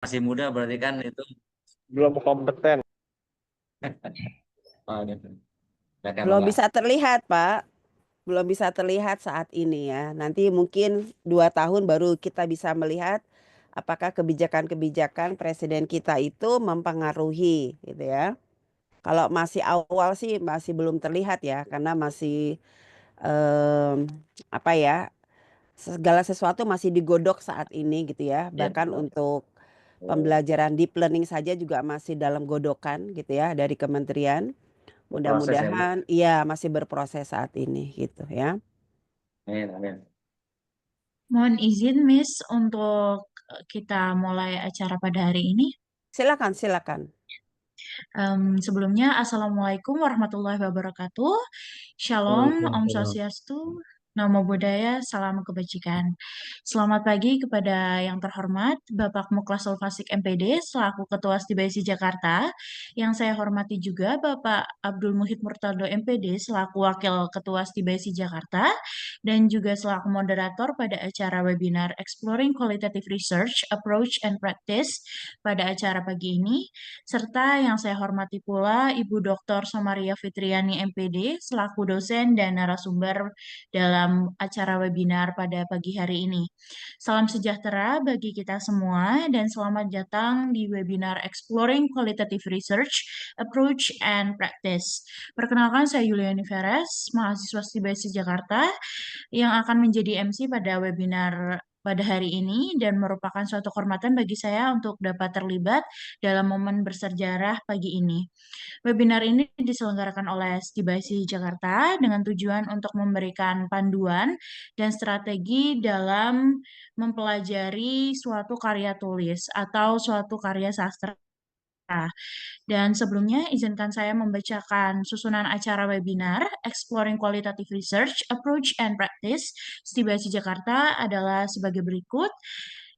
masih muda berarti kan itu. Belum kompeten. Oh, gitu. Udah kayak Belum enggak. bisa terlihat, Pak. Belum bisa terlihat saat ini ya. Nanti mungkin 2 tahun baru kita bisa melihat apakah kebijakan-kebijakan presiden kita itu mempengaruhi gitu ya. Kalau masih awal sih masih belum terlihat ya, karena masih em, apa ya, segala sesuatu masih digodok saat ini gitu ya. Iya, Bahkan betul. untuk Oh, pembelajaran deep learning saja juga masih dalam godokan gitu ya dari kementerian. berproses ya, Bu. Mudah-mudahan iya masih berproses saat ini gitu ya. Amin, amin. Mohon izin, Miss, untuk kita mulai acara pada hari ini. Silakan, silakan. Sebelumnya, Assalamualaikum warahmatullahi wabarakatuh. Shalom, Om Waalaikumsalam. Swastiastu, Namo Buddhaya, Salam Kebajikan. Selamat pagi kepada yang terhormat Bapak Muklasul Fasik MPD selaku Ketua STBSI Jakarta. Yang saya hormati juga Bapak Abdul Muhid Murtado MPD selaku Wakil Ketua STBSI Jakarta dan juga selaku moderator pada acara webinar Exploring Qualitative Research Approach and Practice pada acara pagi ini, serta yang saya hormati pula Ibu Dr. Somaria Fitriani MPD selaku dosen dan narasumber dalam acara webinar pada pagi hari ini. Salam sejahtera bagi kita semua dan selamat datang di webinar Exploring Qualitative Research Approach and Practice. Perkenalkan, saya Yuliani Veres, mahasiswa STIBAISI Jakarta yang akan menjadi MC pada webinar pada hari ini dan merupakan suatu kehormatan bagi saya untuk dapat terlibat dalam momen bersejarah pagi ini. Webinar ini diselenggarakan oleh STIBAISI Jakarta dengan tujuan untuk memberikan panduan dan strategi dalam mempelajari suatu karya tulis atau suatu karya sastra. Dan sebelumnya, izinkan saya membacakan susunan acara webinar Exploring Qualitative Research, Approach and Practice STIBAISI Jakarta adalah sebagai berikut.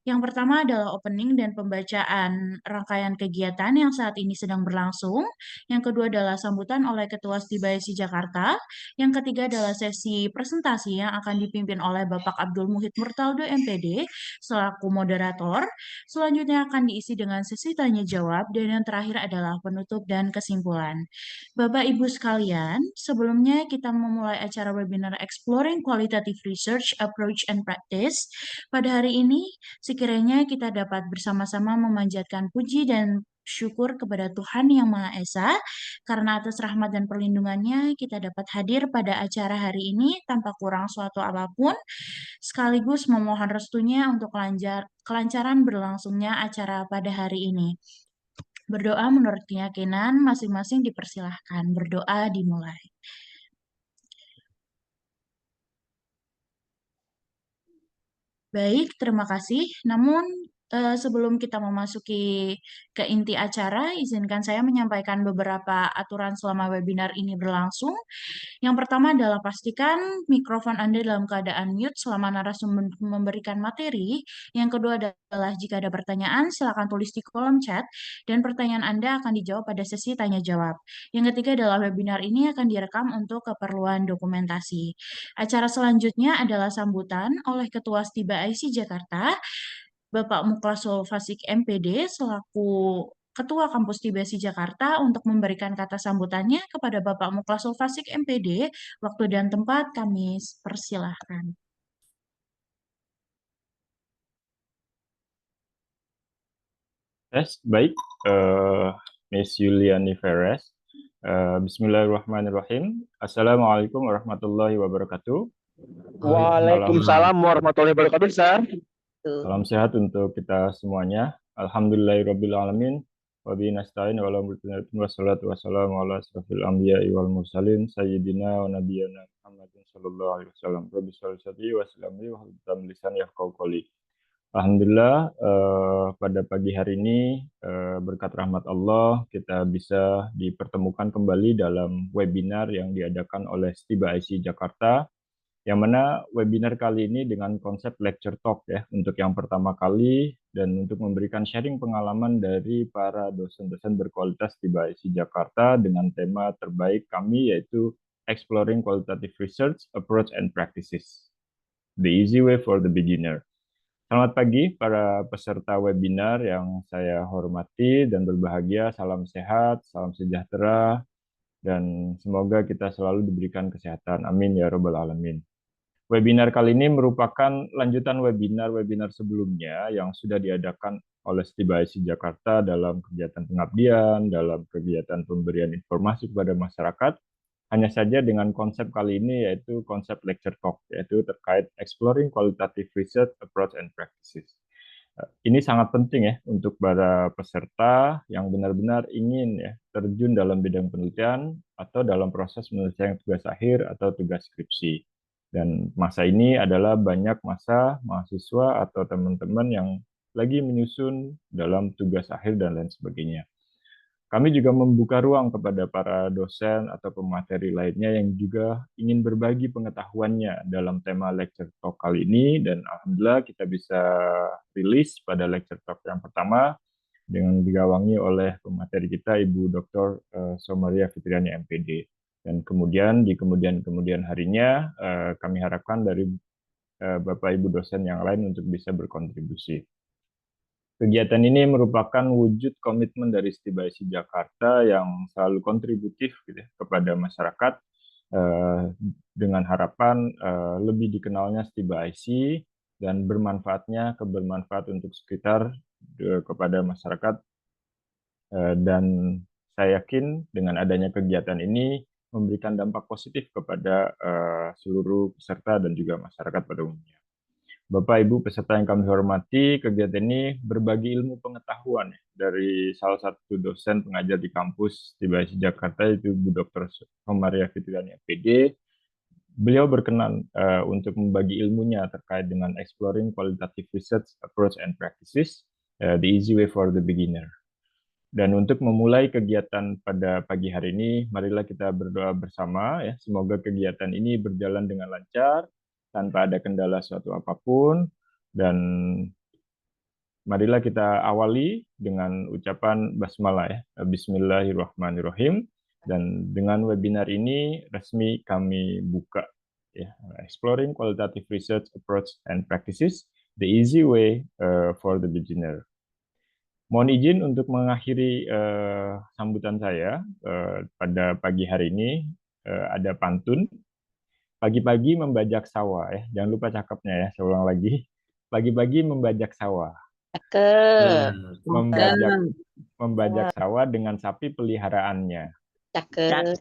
Yang pertama adalah opening dan pembacaan rangkaian kegiatan yang saat ini sedang berlangsung. Yang kedua adalah sambutan oleh Ketua STIBAISI Jakarta. Yang ketiga adalah sesi presentasi yang akan dipimpin oleh Bapak Abdul Muhid Murtaldo MPD selaku moderator. Selanjutnya akan diisi dengan sesi tanya jawab dan yang terakhir adalah penutup dan kesimpulan. Bapak Ibu sekalian, sebelumnya kita memulai acara webinar Exploring Qualitative Research Approach and Practice. Pada hari ini, sekiranya kita dapat bersama-sama memanjatkan puji dan syukur kepada Tuhan Yang Maha Esa, karena atas rahmat dan perlindungannya kita dapat hadir pada acara hari ini tanpa kurang suatu apapun, sekaligus memohon restunya untuk kelancaran berlangsungnya acara pada hari ini. Berdoa menurut keyakinan masing-masing dipersilahkan. Berdoa dimulai. Baik, terima kasih. Namun, sebelum kita memasuki ke inti acara, izinkan saya menyampaikan beberapa aturan selama webinar ini berlangsung. Yang pertama adalah pastikan mikrofon Anda dalam keadaan mute selama narasumber memberikan materi. Yang kedua adalah jika ada pertanyaan, silakan tulis di kolom chat dan pertanyaan Anda akan dijawab pada sesi tanya jawab. Yang ketiga adalah webinar ini akan direkam untuk keperluan dokumentasi. Acara selanjutnya adalah sambutan oleh Ketua STIBA IC Jakarta, Bapak Muklasul Fasik MPD selaku Ketua Kampus TBSI Jakarta untuk memberikan kata sambutannya kepada Bapak Muklasul Fasik MPD. Waktu dan tempat kami persilahkan. Yes, baik. Miss Yuliani Veres. Bismillahirrahmanirrahim. Assalamualaikum warahmatullahi wabarakatuh. Waalaikumsalam. Salam, Waalaikumsalam warahmatullahi wabarakatuh, Sar. Tuh. salam sehat untuk kita semuanya. Alhamdulillahirrabbilalamin. Wabihi nasta'in wa ala mulkinatin wassalatu wassalamu ala asrafil anbiya'i wal mursalin sayyidina wa nabiyyina Muhammadin sallallahu alaihi wasallam. Rabbi sholli sadri wa sallamni wa haldam lisan yafqahu qawli. Alhamdulillah, pada pagi hari ini berkat rahmat Allah kita bisa dipertemukan kembali dalam webinar yang diadakan oleh STIBA IC Jakarta, yang mana webinar kali ini dengan konsep lecture talk ya, untuk yang pertama kali dan untuk memberikan sharing pengalaman dari para dosen-dosen berkualitas STIBA IC Jakarta dengan tema terbaik kami, yaitu Exploring Qualitative Research Approach and Practices, the easy way for the beginner. Selamat pagi para peserta webinar yang saya hormati dan berbahagia. Salam sehat, salam sejahtera, dan semoga kita selalu diberikan kesehatan. Amin ya Rabbal 'Alamin. Webinar kali ini merupakan lanjutan webinar-webinar sebelumnya yang sudah diadakan oleh Setiba IC Jakarta dalam kegiatan pengabdian, dalam kegiatan pemberian informasi kepada masyarakat. Hanya saja dengan konsep kali ini yaitu konsep lecture talk, yaitu terkait exploring qualitative research approach and practices. Ini sangat penting ya untuk para peserta yang benar-benar ingin ya terjun dalam bidang penelitian atau dalam proses menyelesaikan tugas akhir atau tugas skripsi. Dan masa ini adalah banyak masa mahasiswa atau teman-teman yang lagi menyusun dalam tugas akhir dan lain sebagainya. Kami juga membuka ruang kepada para dosen atau pemateri lainnya yang juga ingin berbagi pengetahuannya dalam tema lecture talk kali ini, dan alhamdulillah kita bisa rilis pada lecture talk yang pertama dengan digawangi oleh pemateri kita Ibu Dr. Somaria Fitriani MPD. Dan kemudian di kemudian harinya kami harapkan dari Bapak Ibu dosen yang lain untuk bisa berkontribusi. Kegiatan ini merupakan wujud komitmen dari Setiba IC Jakarta yang selalu kontributif gitu ya, kepada masyarakat dengan harapan lebih dikenalnya Setiba IC dan kebermanfaat untuk sekitar kepada masyarakat, dan saya yakin dengan adanya kegiatan ini memberikan dampak positif kepada seluruh peserta dan juga masyarakat pada umumnya. Bapak Ibu peserta yang kami hormati, kegiatan ini berbagi ilmu pengetahuan ya, dari salah satu dosen pengajar di kampus Setiba IC Jakarta, yaitu Bu Dr. Somaria Fitriani MPD. Beliau berkenan untuk membagi ilmunya terkait dengan exploring qualitative research approach and practices, the easy way for the beginner. Dan untuk memulai kegiatan pada pagi hari ini, marilah kita berdoa bersama ya, semoga kegiatan ini berjalan dengan lancar, tanpa ada kendala suatu apapun, dan marilah kita awali dengan ucapan basmalah ya, Bismillahirrahmanirrahim, dan dengan webinar ini resmi kami buka ya, Exploring Qualitative Research Approach and Practices, the easy way for the beginner. Mohon izin untuk mengakhiri sambutan saya pada pagi hari ini. Ada pantun. Pagi-pagi membajak sawah ya, jangan lupa cakepnya ya, saya ulang lagi. Pagi-pagi membajak sawah. Benar. Membajak sawah dengan sapi peliharaannya. Cakep.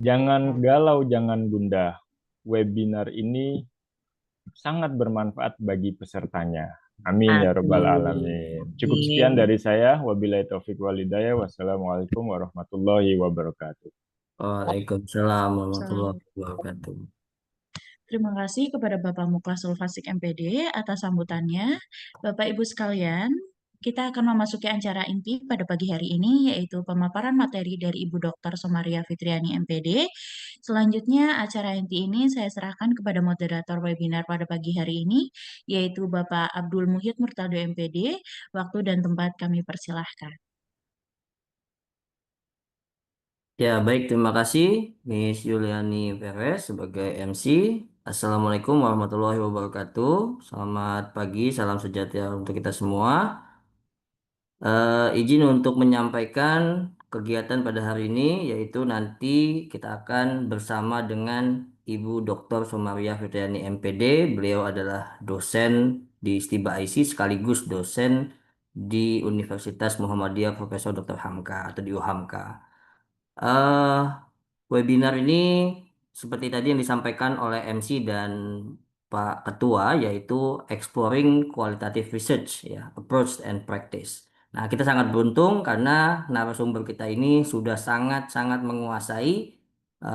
Jangan galau, jangan gundah. Webinar ini sangat bermanfaat bagi pesertanya. Amin ya Rabbal 'Alamin. Cukup sekian dari saya. Wabillahi taufiq wal hidayah. Wassalamualaikum warahmatullahi wabarakatuh. Waalaikumsalam warahmatullahi wabarakatuh. Terima kasih kepada Bapak Muklas Sulfasik MPD atas sambutannya. Bapak Ibu sekalian, kita akan memasuki acara inti pada pagi hari ini, yaitu pemaparan materi dari Ibu Dr. Somaria Fitriani MPD. Selanjutnya, acara inti ini saya serahkan kepada moderator webinar pada pagi hari ini, yaitu Bapak Abdul Muhid Murtado MPD. Waktu dan tempat kami persilahkan. Ya, baik, terima kasih Miss Yuliani Perez sebagai MC. Assalamualaikum warahmatullahi wabarakatuh. Selamat pagi, salam sejahtera untuk kita semua. Izin untuk menyampaikan kegiatan pada hari ini, yaitu nanti kita akan bersama dengan Ibu Dr. Somaria Fitriani MPD. Beliau adalah dosen di Setiba IC sekaligus dosen di Universitas Muhammadiyah Profesor Dr. Hamka atau di UHAMKA. eh Webinar ini seperti tadi yang disampaikan oleh MC dan Pak Ketua, yaitu Exploring Qualitative Research, ya, Approach and Practice. Nah, kita sangat beruntung karena narasumber kita ini sudah sangat-sangat menguasai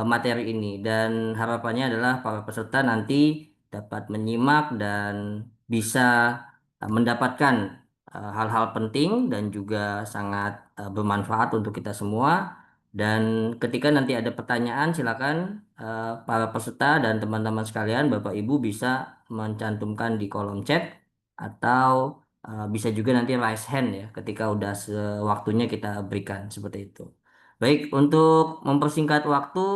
materi ini, dan harapannya adalah para peserta nanti dapat menyimak dan bisa mendapatkan hal-hal penting dan juga sangat bermanfaat untuk kita semua. Dan ketika nanti ada pertanyaan, silakan para peserta dan teman-teman sekalian, Bapak Ibu bisa mencantumkan di kolom chat atau bisa juga nanti raise hand ya ketika udah sewaktunya kita berikan seperti itu. Baik, untuk mempersingkat waktu,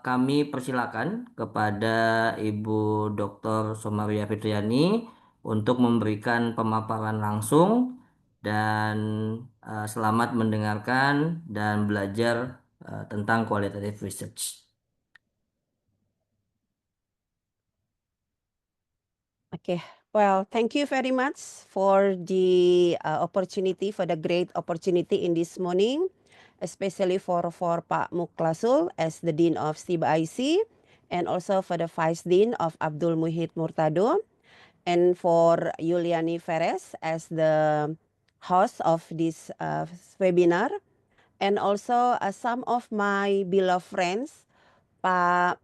kami persilakan kepada Ibu Dr. Somaria Fitriani untuk memberikan pemaparan langsung dan selamat mendengarkan dan belajar tentang qualitative research. Okay, well, thank you very much for the opportunity, for the great opportunity in this morning, especially for Pak Muklasul as the Dean of STIBA IC, and also for the Vice Dean of Abdul Muhid Murtado, and for Yuliani Ferez as the host of this webinar, and also some of my beloved friends, Pak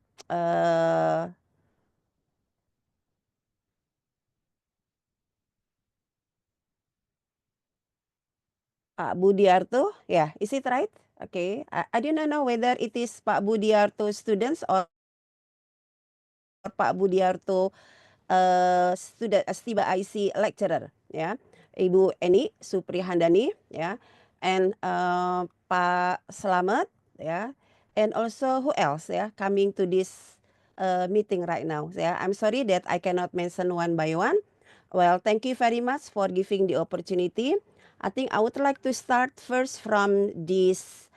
Budiarto, yeah, is it right? Okay, I do not know whether it is Pak Budiarto students or Pak Budiarto student STIBA IC lecturer, ya, Ibu Eni Suprihandani, ya, and Pak Slamet, ya, and also who else, ya, coming to this meeting right now. Yeah, I'm sorry that I cannot mention one by one. Well, thank you very much for giving the opportunity. I think I would like to start first from this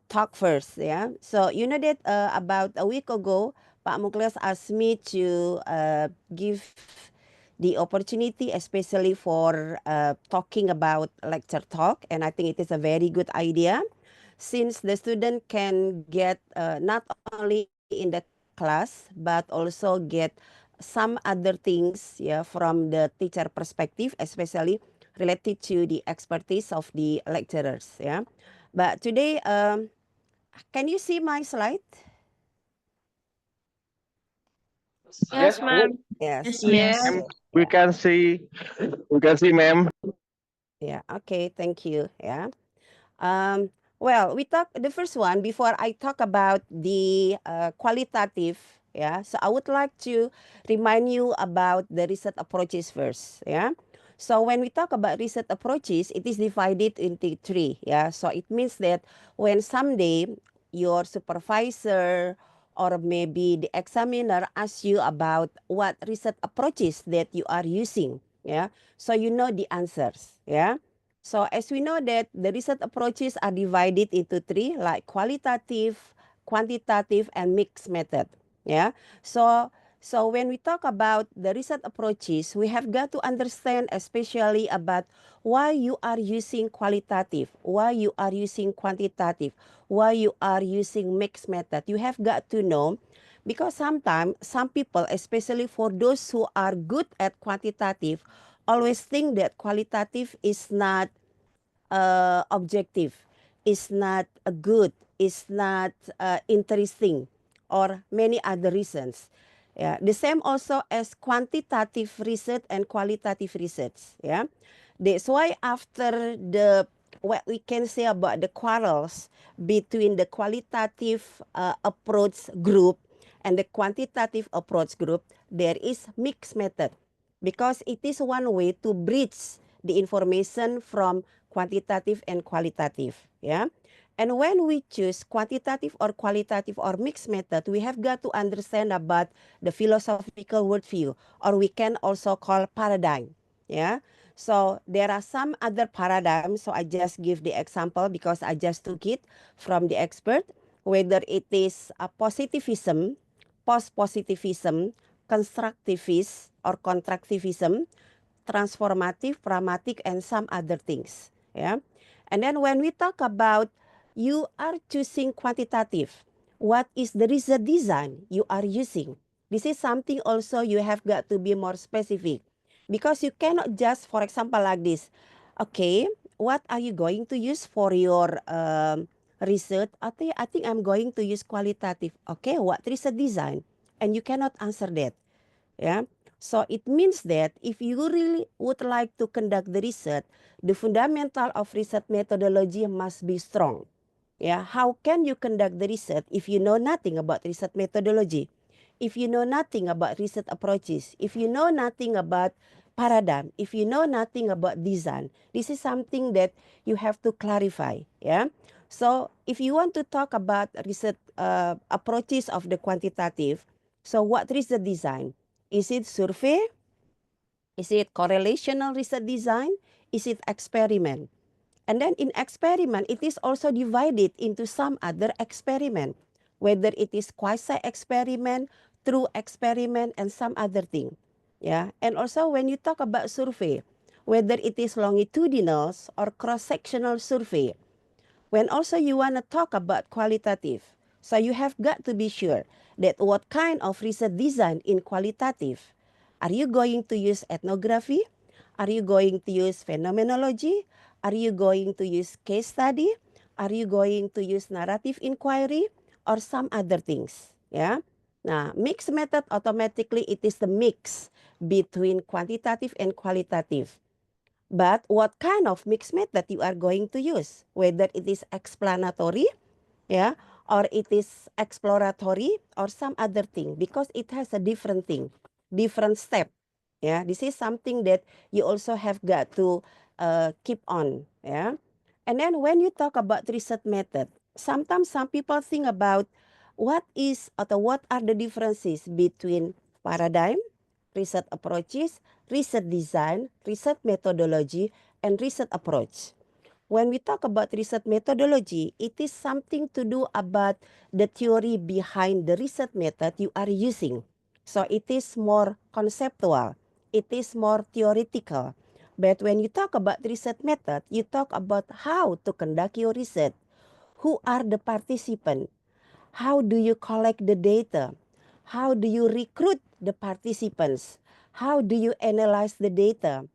talk first. Yeah, so you know that about a week ago, Pak Muklas asked me to give the opportunity, especially for talking about lecture talk, and I think it is a very good idea, since the student can get not only in the class but also get some other things, yeah, from the teacher perspective, especially related to the expertise of the lecturers. Yeah, but today, can you see my slide? Yes, ma'am. Yes. Yes, Okay. Miss. Ma'am. We can see, ma'am. Yeah. Okay. Thank you. Yeah. Well, the first one, before I talk about the qualitative, yeah, so I would like to remind you about the research approaches first, yeah. So when we talk about research approaches, it is divided into three, yeah. So it means that when someday your supervisor or maybe the examiner asks you about what research approaches that you are using, yeah, so you know the answers, yeah. So as we know that the research approaches are divided into three, like qualitative, quantitative, and mixed method. Yeah. So when we talk about the research approaches, we have got to understand especially about why you are using qualitative, why you are using quantitative, why you are using mixed method. You have got to know, because sometimes some people, especially for those who are good at quantitative, always think that qualitative is not objective, is not good, is not interesting, or many other reasons. Yeah, the same also as quantitative research and qualitative research. Yeah, that's why after what we can say about the quarrels between the qualitative approach group and the quantitative approach group, there is mixed method, because it is one way to bridge the information from quantitative and qualitative. Yeah. And when we choose quantitative or qualitative or mixed method, we have got to understand about the philosophical worldview, or we can also call paradigm. Yeah. So there are some other paradigms. So I just give the example because I just took it from the expert, whether it is a positivism, post-positivism, constructivist or contractivism, transformative, pragmatic, and some other things. Yeah. And then when we talk about you are choosing quantitative, what is the research design you are using? This is something also you have got to be more specific, because you cannot just, for example, like this. Okay, what are you going to use for your research? I think I'm going to use qualitative. Okay, what research design? And you cannot answer that. Yeah. So it means that if you really would like to conduct the research, the fundamental of research methodology must be strong. Yeah. How can you conduct the research if you know nothing about research methodology? If you know nothing about research approaches, if you know nothing about paradigm, if you know nothing about design, this is something that you have to clarify. Yeah. So if you want to talk about research approaches of the quantitative, so what is the design? Is it survey? Is it correlational research design? Is it experiment? And then in experiment, it is also divided into some other experiment, whether it is quasi-experiment, true experiment, and some other thing. Yeah, and also when you talk about survey, whether it is longitudinal or cross-sectional survey, when also you want to talk about qualitative, so you have got to be sure that what kind of research design in qualitative. Are you going to use ethnography? Are you going to use phenomenology? Are you going to use case study? Are you going to use narrative inquiry or some other things? Yeah. Nah, mixed method automatically it is the mix between quantitative and qualitative. But what kind of mixed method you are going to use, whether it is explanatory, yeah, or it is exploratory or some other thing, because it has a different thing, different step. Yeah, this is something that you also have got to keep on. Yeah, and then when you talk about research method, sometimes some people think about what are the differences between paradigm, research approaches, research design, research methodology, and research approach. When we talk about research methodology, it is something to do about the theory behind the research method you are using. So it is more conceptual, it is more theoretical. But when you talk about research method, you talk about how to conduct your research. Who are the participants? How do you collect the data? How do you recruit the participants? How do you analyze the data?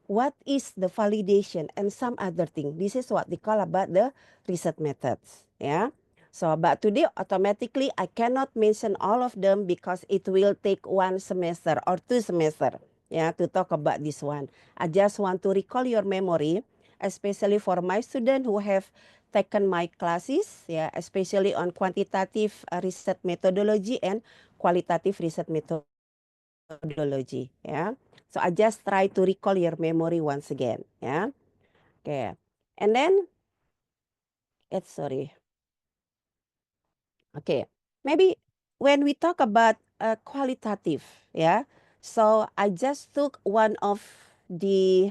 What is the validation and some other thing? This is what they call about the research methods. Yeah. So, but today automatically I cannot mention all of them because it will take 1 semester or 2 semester. Yeah, to talk about this one. I just want to recall your memory, especially for my students who have taken my classes, yeah, especially on quantitative research methodology and qualitative research methodology. Yeah. So I just try to recall your memory once again. Yeah. Okay. And then, sorry. Okay. Maybe when we talk about qualitative, yeah. So I just took one of the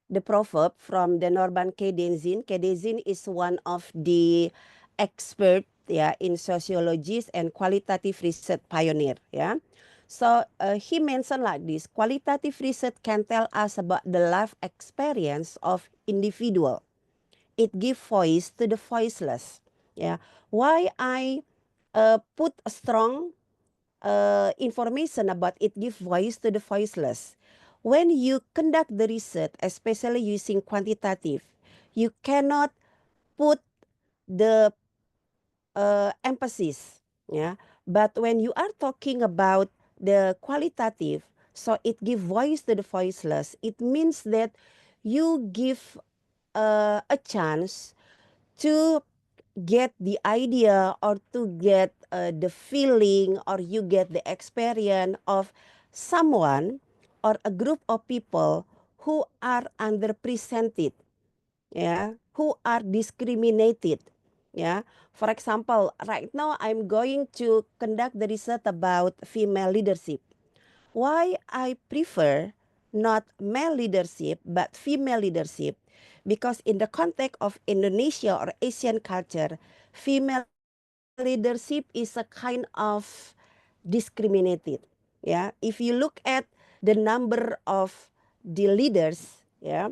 the proverb from the Norman K. Denzin. K. Denzin is one of the expert, yeah, in sociologists and qualitative research pioneer. Yeah. So he mentioned like this: qualitative research can tell us about the life experience of individual. It gives voice to the voiceless. Yeah. Why I put a strong information about it give voice to the voiceless. When you conduct the research, especially using quantitative, you cannot put the emphasis, yeah. But when you are talking about the qualitative, so it give voice to the voiceless. It means that you give a chance to get the idea or to get the feeling or you get the experience of someone or a group of people who are underrepresented, yeah, who are discriminated. Yeah, for example, right now I'm going to conduct the research about female leadership. Why I prefer not male leadership but female leadership? Because in the context of Indonesia or Asian culture, female leadership is a kind of discriminated. Yeah, if you look at the number of the leaders, yeah,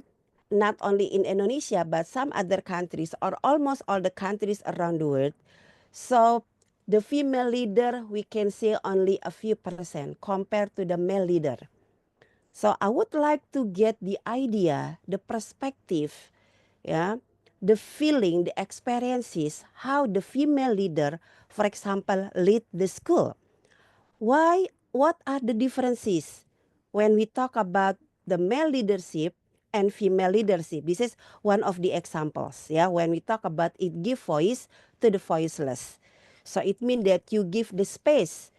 not only in Indonesia but some other countries or almost all the countries around the world, so the female leader we can say only a few percent compared to the male leader. So I would like to get the idea, the perspective, yeah, the feeling, the experiences, how the female leader, for example, lead the school. Why? What are the differences when we talk about the male leadership and female leadership? This is one of the examples. Yeah, when we talk about it, give voice to the voiceless. So it means that you give the space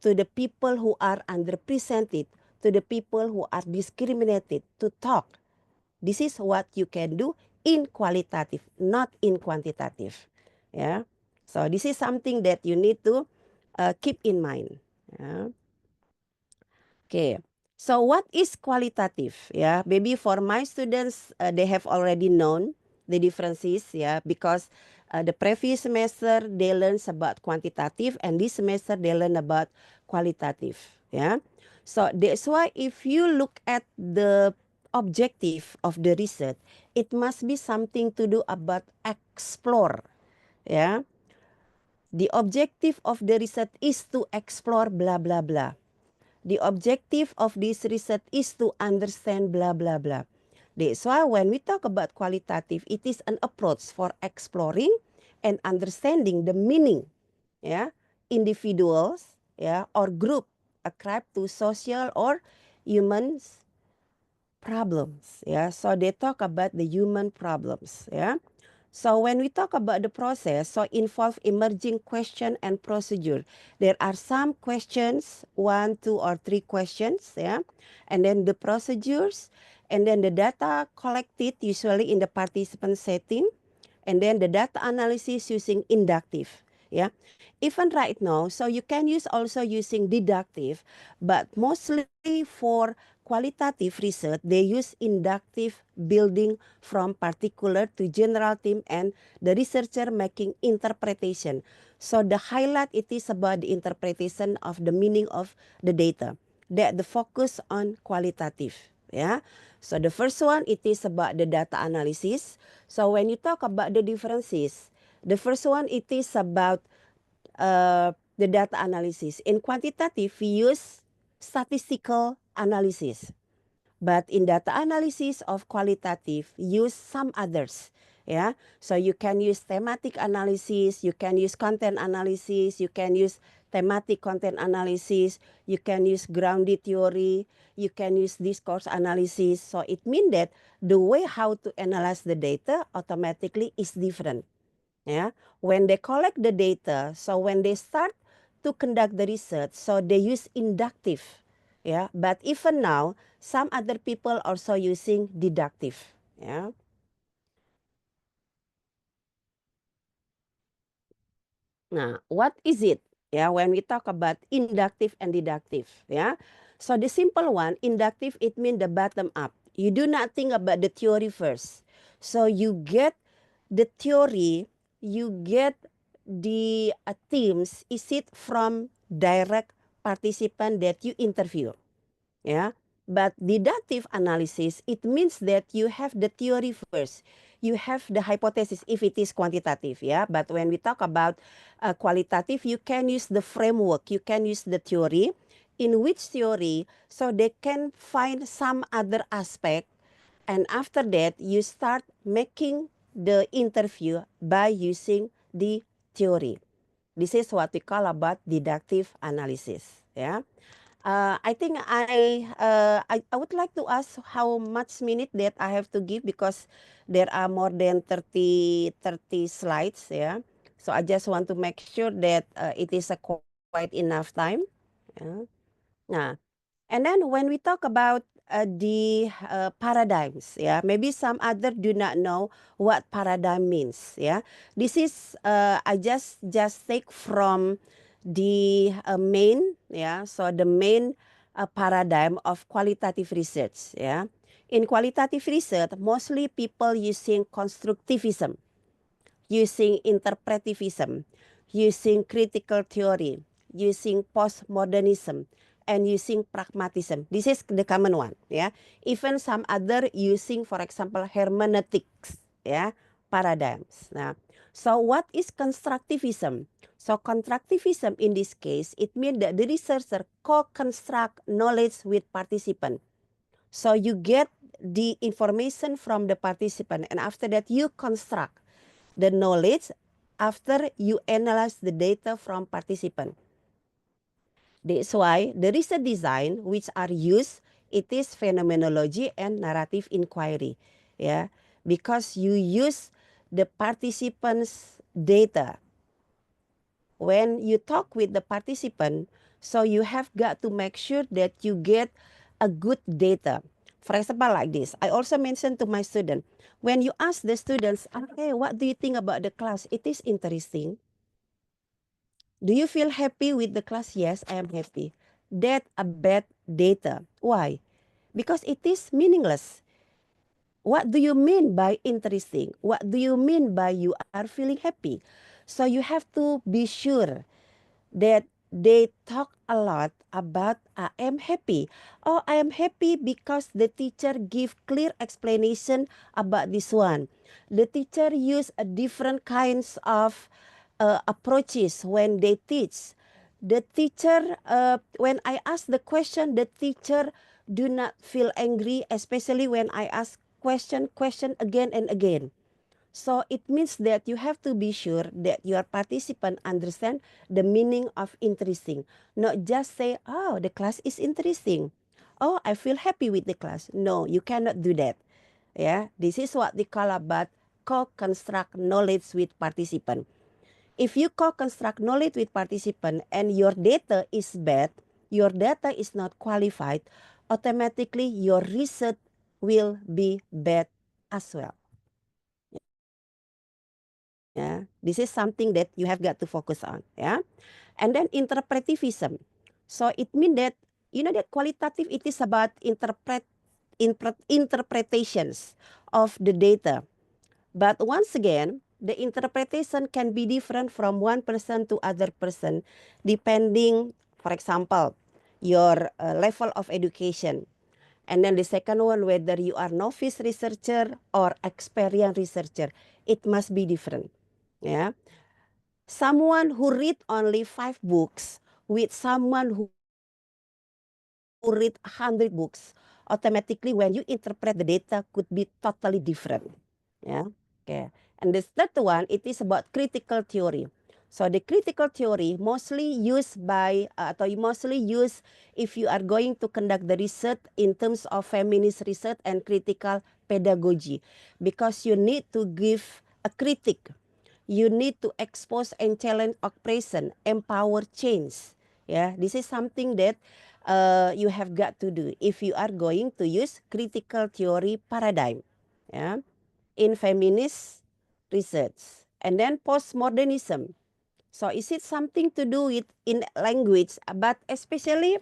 to the people who are underrepresented, to the people who are discriminated to talk. This is what you can do in qualitative, not in quantitative. Yeah. So this is something that you need to keep in mind. Ya. Okay, so what is qualitative? Yeah, maybe for my students, they have already known the differences. Yeah, because the previous semester they learn about quantitative, and this semester they learn about qualitative. Yeah, so that's why if you look at the objective of the research, it must be something to do about explore. Yeah, the objective of the research is to explore blah blah blah. The objective of this research is to understand blah, blah, blah. That's why when we talk about qualitative, it is an approach for exploring and understanding the meaning, yeah, individuals, yeah, or group ascribe to social or human problems, yeah. So they talk about the human problems, yeah. So when we talk about the process, so involve emerging question and procedure. There are some questions, 1, 2, or 3 questions, yeah, and then the procedures, and then the data collected usually in the participant setting, and then the data analysis using inductive, yeah. Even right now, so you can use also using deductive, but mostly for qualitative research, they use inductive building from particular to general theme and the researcher making interpretation. So the highlight it is about the interpretation of the meaning of the data. That the focus on qualitative, yeah. So the first one, it is about the data analysis. So when you talk about the differences, the first one, it is about the data analysis. In quantitative, we use statistical analysis. But in data analysis of qualitative, use some others. Yeah, so you can use thematic analysis, you can use content analysis, you can use thematic content analysis, you can use grounded theory, you can use discourse analysis. So it means that the way how to analyze the data automatically is different. Yeah, when they collect the data, so when they start to conduct the research, so they use inductive. Yeah, but even now, some other people also using deductive. Yeah. Nah, what is it? Yeah, when we talk about inductive and deductive. Yeah, so the simple one, inductive, it means the bottom up. You do not think about the theory first. So you get the theory, you get the themes, is it from direct participant that you interview. Yeah, but deductive analysis, it means that you have the theory first, you have the hypothesis if it is quantitative. Yeah, but when we talk about qualitative, you can use the framework, you can use the theory, in which theory, so they can find some other aspect, and after that you start making the interview by using the theory. This is what we call about deductive analysis. Yeah. I think I would like to ask how much minute that I have to give, because there are more than 30 slides. Yeah. So I just want to make sure that it is a quite enough time. Yeah. Nah, and then when we talk about the paradigms, yeah, maybe some other do not know what paradigm means. Yeah, this is I just take from the main, yeah, so the main paradigm of qualitative research. Yeah, in qualitative research, mostly people using constructivism, using interpretivism, using critical theory, using postmodernism, and using pragmatism. This is the common one, yeah. Even some other using, for example, hermeneutics, yeah, paradigms. Now, so what is constructivism? So constructivism in this case, it means that the researcher co-construct knowledge with participant. So you get the information from the participant, and after that you construct the knowledge after you analyze the data from participant. That's why the research design which are used, it is phenomenology and narrative inquiry. Yeah, because you use the participants' data. When you talk with the participant, so you have got to make sure that you get a good data. For example, like this, I also mentioned to my student, when you ask the students, okay, what do you think about the class? It is interesting. Do you feel happy with the class? Yes, I am happy. That a bad data. Why? Because it is meaningless. What do you mean by interesting? What do you mean by you are feeling happy? So you have to be sure that they talk a lot about I am happy. Oh, I am happy because the teacher give clear explanation about this one. The teacher use a different kinds of approaches when they teach. The teacher, when I ask the question, the teacher do not feel angry, especially when I ask question again and again. So it means that you have to be sure that your participant understand the meaning of interesting. Not just say, oh, the class is interesting. Oh, I feel happy with the class. No, you cannot do that. Yeah, this is what they call about co-construct knowledge with participant. If you co-construct knowledge with participant and your data is bad, your data is not qualified, automatically your research will be bad as well. Yeah, this is something that you have got to focus on. Yeah, and then interpretivism. So it means that that qualitative it is about interpretations of the data. But once again, the interpretation can be different from one person to other person, depending, for example, your level of education. And then the second one, whether you are novice researcher or experienced researcher, it must be different. Yeah, someone who read only 5 books with someone who read 100 books, automatically when you interpret the data could be totally different. Yeah, okay. And the third one, it is about critical theory. So the critical theory mostly used if you are going to conduct the research in terms of feminist research and critical pedagogy, because you need to give a critique. You need to expose and challenge oppression, empower change. Yeah, this is something that you have got to do if you are going to use critical theory paradigm. Yeah, in feminist research. And then postmodernism. So is it something to do with in language, but especially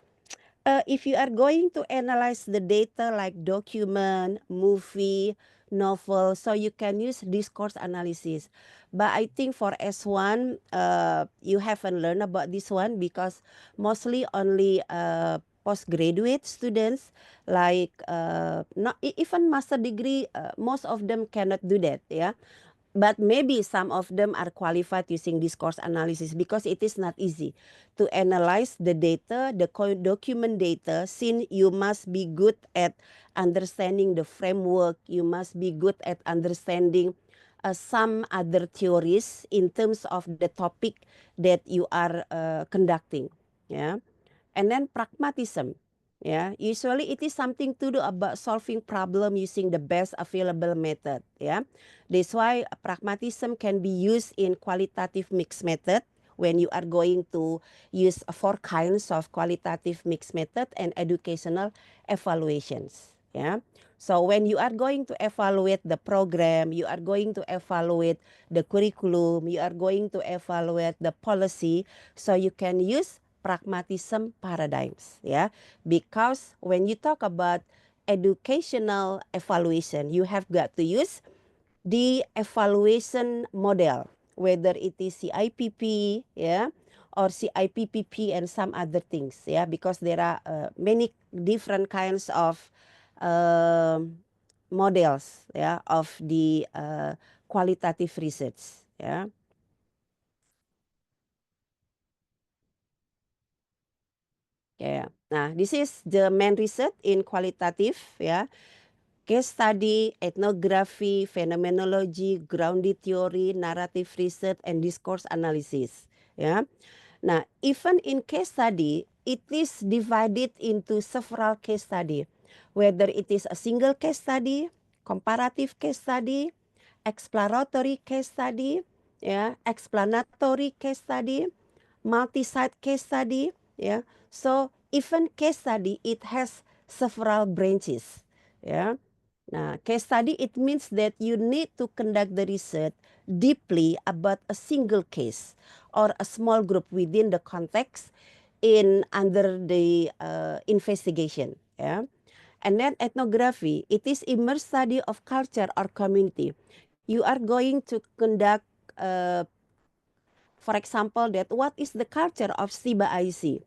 if you are going to analyze the data like document, movie, novel, so you can use discourse analysis. But I think for S1, you haven't learned about this one because mostly only postgraduate students, like not even master degree, most of them cannot do that. Yeah. But maybe some of them are qualified using discourse analysis because it is not easy to analyze the data, the document data, since you must be good at understanding the framework, you must be good at understanding some other theories in terms of the topic that you are conducting. Yeah. And then pragmatism. Yeah, usually it is something to do about solving problem using the best available method. Yeah, that's why pragmatism can be used in qualitative mixed method when you are going to use 4 kinds of qualitative mixed method and educational evaluations. Yeah, so when you are going to evaluate the program, you are going to evaluate the curriculum, you are going to evaluate the policy, so you can use pragmatism paradigms, yeah, because when you talk about educational evaluation, you have got to use the evaluation model, whether it is CIPP, yeah, or CIPPP and some other things, yeah, because there are many different kinds of models, yeah, of the qualitative research, yeah. Yeah. Nah, this is the main research in qualitative, yeah. Case study, ethnography, phenomenology, grounded theory, narrative research, and discourse analysis. Yeah. Now, even in case study, it is divided into several case study, whether it is a single case study, comparative case study, exploratory case study, yeah, explanatory case study, multi-site case study, yeah. So even case study, it has several branches, yeah. Now, case study, it means that you need to conduct the research deeply about a single case or a small group within the context in under the investigation. Yeah. And then ethnography, it is immersed study of culture or community. You are going to conduct, for example, that what is the culture of Stiba IC?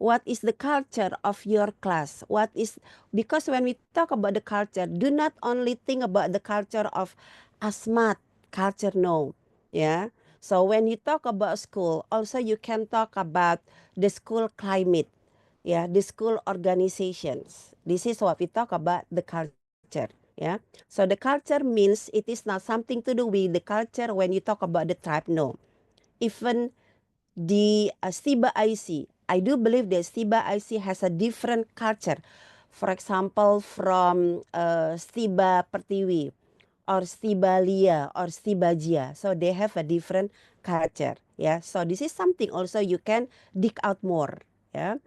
What is the culture of your class? What is, because when we talk about the culture, do not only think about the culture of Asmat culture, no. Yeah. So when you talk about school, also you can talk about the school climate, yeah, the school organizations. This is what we talk about the culture. Yeah. So the culture means it is not something to do with the culture when you talk about the tribe, no. Even the Stiba IC, I do believe that Stiba IC has a different culture. For example, from Stiba Pertiwi or Stiba Lia or Stiba Jia. So they have a different culture. Yeah. So this is something also you can dig out more. Yeah.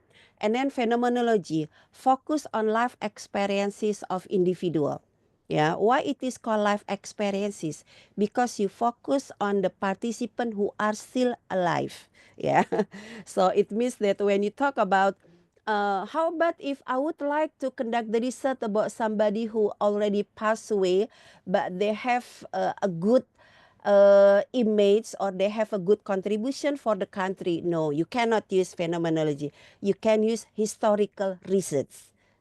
And then phenomenology, focus on life experiences of individual. Yeah, why it is called life experiences? Because you focus on the participant who are still alive. Yeah, so it means that when you talk about how about if I would like to conduct the research about somebody who already passed away, but they have a good image or they have a good contribution for the country? No, you cannot use phenomenology. You can use historical research.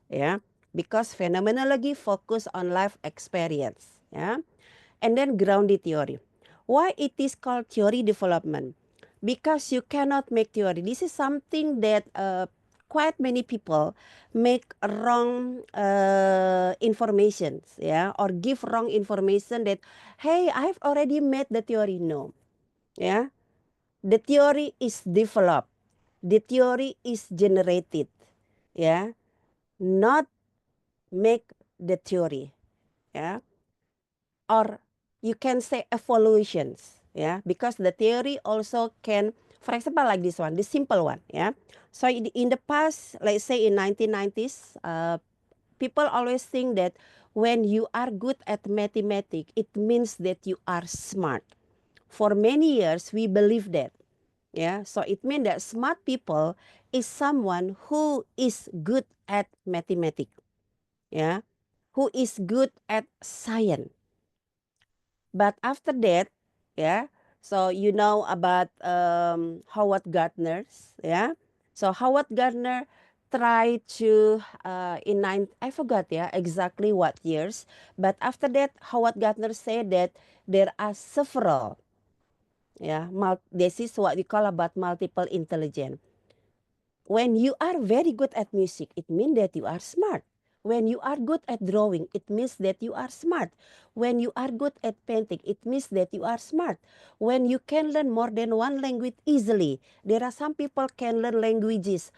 Yeah, because phenomenology focus on life experience. Yeah, and then grounded theory. Why it is called theory development? Because you cannot make theory. This is something that quite many people make wrong informations, yeah, or give wrong information that, hey, I've already made the theory. No, yeah, the theory is developed, the theory is generated, yeah, not make the theory, yeah, or you can say evolutions, yeah, because the theory also can, for example, like this one, the simple one, yeah. So in the past, let's say in 1990s, people always think that when you are good at mathematics, it means that you are smart. For many years, we believe that, yeah. So it means that smart people is someone who is good at mathematics, yeah, who is good at science. But after that, yeah, so you know about Howard Gardner, yeah. So Howard Gardner tried to I forgot, yeah, exactly what years, but after that Howard Gardner said that there are several, yeah, this is what we call about multiple intelligence. When you are very good at music, it means that you are smart. When you are good at drawing, it means that you are smart. When you are good at painting, it means that you are smart. When you can learn more than one language easily, there are some people can learn languages.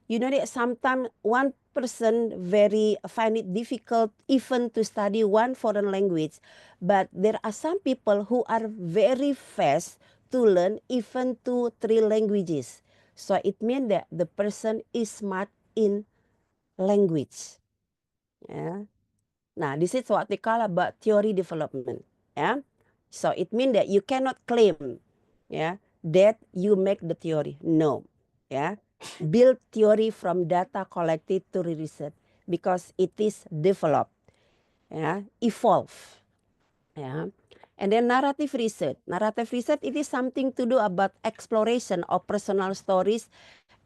You know that sometimes one person very find it difficult even to study one foreign language, but there are some people who are very fast to learn even 2-3 languages. So it means that the person is smart in language. Yeah. Now this is what they call about theory development. Yeah. So it means that you cannot claim, yeah, that you make the theory. No. Yeah. Build theory from data collected to research because it is developed. Yeah. Evolve. Yeah. And then narrative research. Narrative research, it is something to do about exploration of personal stories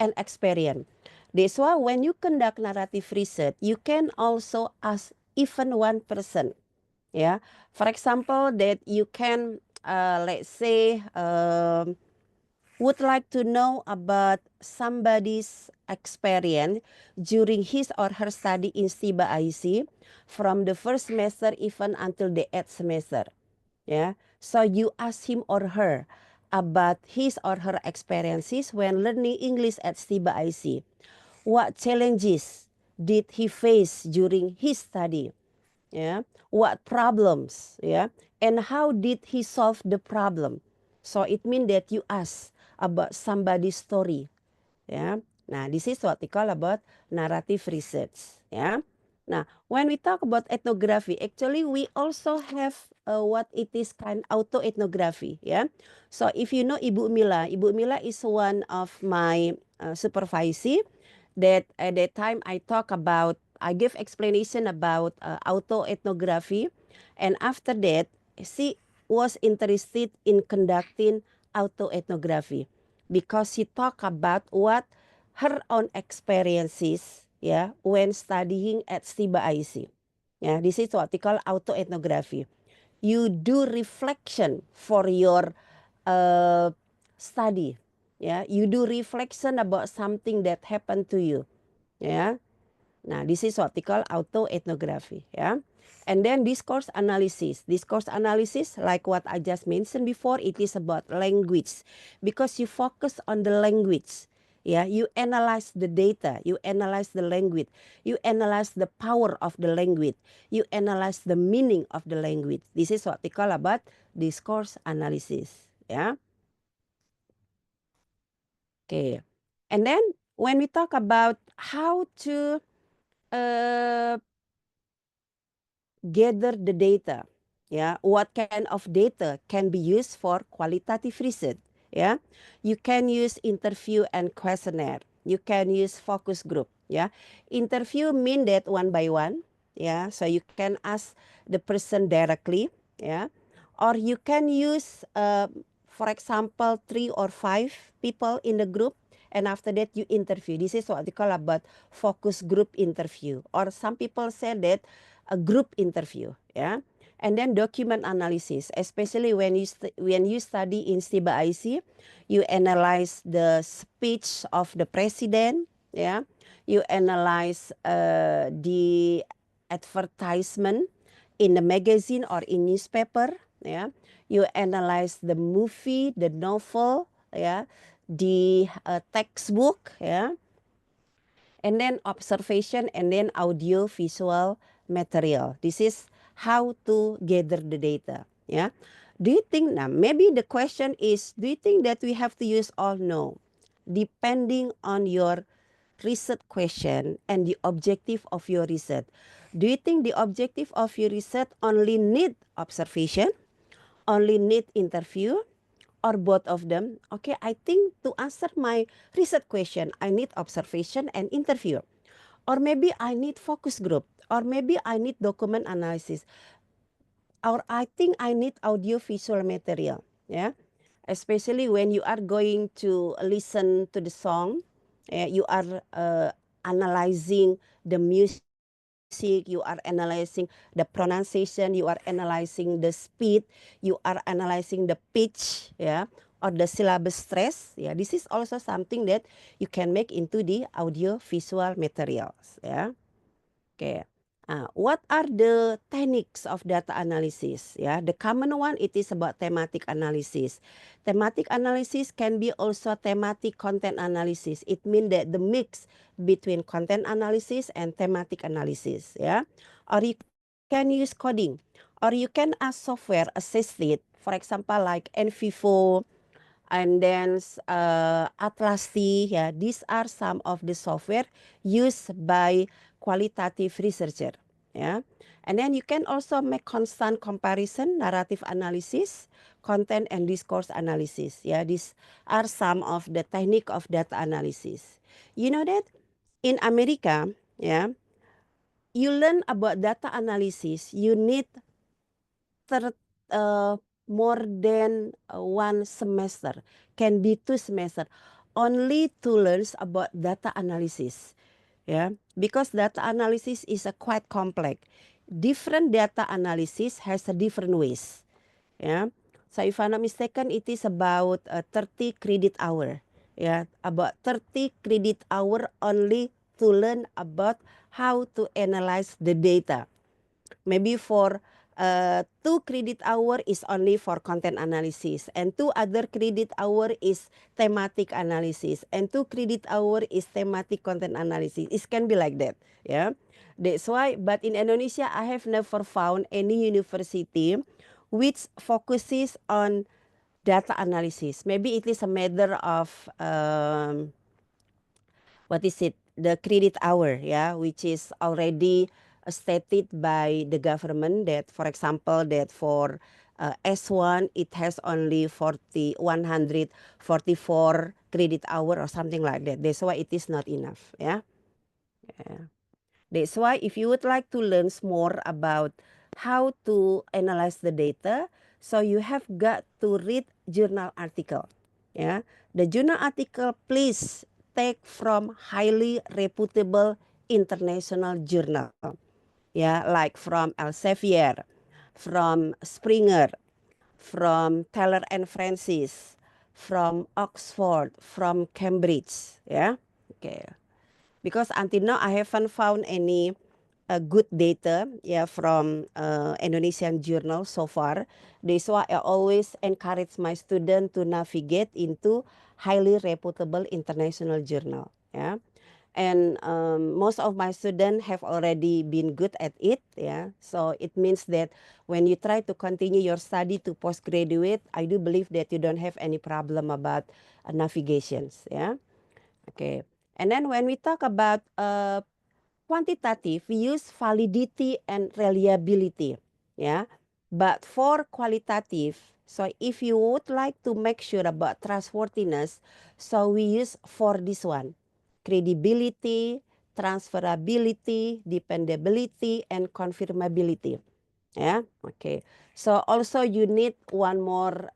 and experience. That's why when you conduct narrative research, you can also ask even one person. Yeah. For example, that you can, let's say, would like to know about somebody's experience during his or her study in Stiba IC from the first semester even until the 8th semester. Yeah. So you ask him or her about his or her experiences when learning English at Stiba IC. What challenges did he face during his study? Yeah. What problems? Yeah. And how did he solve the problem? So it means that you ask about somebody's story. Yeah. Nah, this is what we call about narrative research. Yeah. Now, when we talk about ethnography, actually we also have what it is kind auto-ethnography, yeah. So if you know Ibu Mila is one of my supervisee that at that time I give explanation about auto-ethnography, and after that she was interested in conducting auto-ethnography because she talked about what her own experiences, yeah, when studying at STIBA IC. Yeah, this is what we call autoethnography. You do reflection for your study. Yeah, you do reflection about something that happened to you. Yeah. Now, this is what we call autoethnography. Yeah. And then discourse analysis. Discourse analysis, like what I just mentioned before, it is about language because you focus on the language. Yeah, you analyze the data, you analyze the language, you analyze the power of the language, you analyze the meaning of the language. This is what we call about discourse analysis. Yeah. Okay. And then when we talk about how to gather the data, yeah, what kind of data can be used for qualitative research, yeah. You can use interview and questionnaire, you can use focus group, yeah. Interview mean that one by one, yeah, so you can ask the person directly, yeah, or you can use for example 3 or 5 people in the group, and after that you interview. This is what we call about focus group interview, or some people say that a group interview, yeah. And then document analysis, especially when you study in STIBA IC, you analyze the speech of the president, yeah. You analyze the advertisement in the magazine or in newspaper, yeah. You analyze the movie, the novel, yeah, the textbook, yeah. And then observation, and then audio visual material. This is how to gather the data. Yeah. Do you think now, maybe the question is, do you think that we have to use all? No. Depending on your research question and the objective of your research. Do you think the objective of your research only need observation, only need interview, or both of them? Okay, I think to answer my research question, I need observation and interview. Or maybe I need focus group, or maybe I need document analysis, or I think I need audio visual material, yeah. Especially when you are going to listen to the song, you are analyzing the music, you are analyzing the pronunciation, you are analyzing the speed, you are analyzing the pitch, yeah, or the syllable stress. Yeah, this is also something that you can make into the audio visual materials. Yeah. Okay. What are the techniques of data analysis? Yeah, the common one, it is about thematic analysis. Thematic analysis can be also thematic content analysis. It means that the mix between content analysis and thematic analysis. Yeah, or you can use coding, or you can ask software assisted. For example, like NVivo, and then Atlasti. Yeah, these are some of the software used by qualitative researcher. Yeah, and then you can also make constant comparison, narrative analysis, content and discourse analysis. Yeah, these are some of the technique of data analysis. You know that in America, yeah, you learn about data analysis, you need more than 1 semester, can be 2 semester, only to learn about data analysis. Yeah, because data analysis is a quite complex. Different data analysis has a different ways. Yeah, so if I'm not mistaken, it is about 30 credit hour. Yeah, about 30 credit hour only to learn about how to analyze the data. Maybe for 2 credit hour is only for content analysis, and 2 other credit hour is thematic analysis, and 2 credit hour is thematic content analysis. It can be like that, yeah. That's why, but in Indonesia, I have never found any university which focuses on data analysis. Maybe it is a matter of what is it, the credit hour, yeah, which is already stated by the government that, for example, that for S1 it has only 144 credit hour or something like that. That's why it is not enough. Yeah. That's why if you would like to learn more about how to analyze the data, so you have got to read journal article. Yeah, the journal article please take from highly reputable international journal. Yeah, like from Elsevier, from Springer, from Taylor and Francis, from Oxford, from Cambridge. Yeah, okay. Because until now I haven't found any good data from Indonesian journal so far. That's why I always encourage my student to navigate into highly reputable international journal. Yeah. And most of my students have already been good at it. Yeah. So it means that when you try to continue your study to postgraduate, I do believe that you don't have any problem about navigations. Yeah. Okay. And then when we talk about quantitative, we use validity and reliability. Yeah. But for qualitative, so if you would like to make sure about trustworthiness, so we use for this one, credibility, transferability, dependability, and confirmability. Yeah. Okay. So also you need one more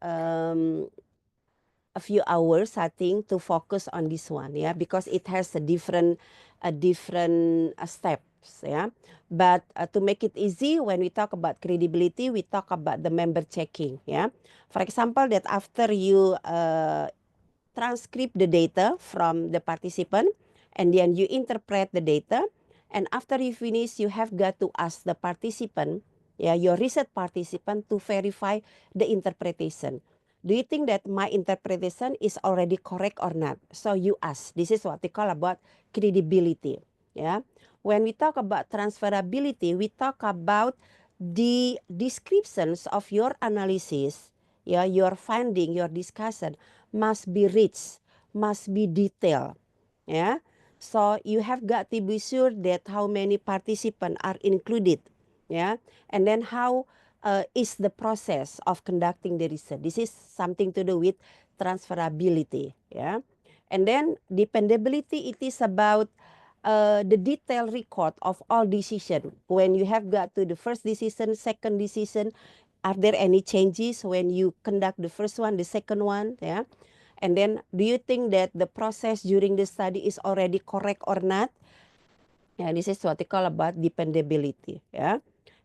a few hours, I think, to focus on this one, yeah, because it has a different steps, yeah. But to make it easy, when we talk about credibility, we talk about the member checking, yeah. For example, that after you transcribe the data from the participant, and then you interpret the data, and after you finish, you have got to ask the participant, yeah, your research participant, to verify the interpretation. Do you think that my interpretation is already correct or not? So you ask. This is what we call about credibility. Yeah. When we talk about transferability, we talk about the descriptions of your analysis, yeah, your finding, your discussion must be rich, must be detailed. Yeah. So you have got to be sure that how many participants are included. Yeah. And then how is the process of conducting the research. This is something to do with transferability. Yeah. And then dependability, it is about the detailed record of all decision. When you have got to the first decision, second decision, are there any changes when you conduct the first one, the second one? Yeah. And then do you think that the process during the study is already correct or not? Yeah, this is what we call about dependability. Yeah.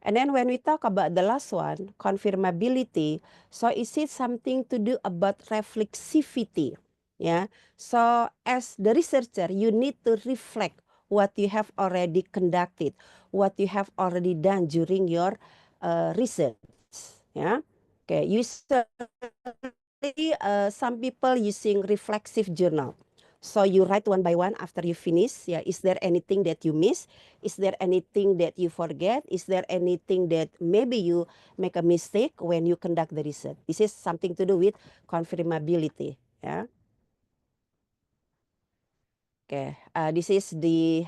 And then when we talk about the last one, confirmability, so is it something to do about reflexivity? Yeah. So as the researcher, you need to reflect what you have already conducted, what you have already done during your research. Yeah. Okay. Usually, some people using reflexive journal. So you write one by one after you finish. Yeah, is there anything that you miss? Is there anything that you forget? Is there anything that maybe you make a mistake when you conduct the research? This is something to do with confirmability. Yeah. Okay. This is the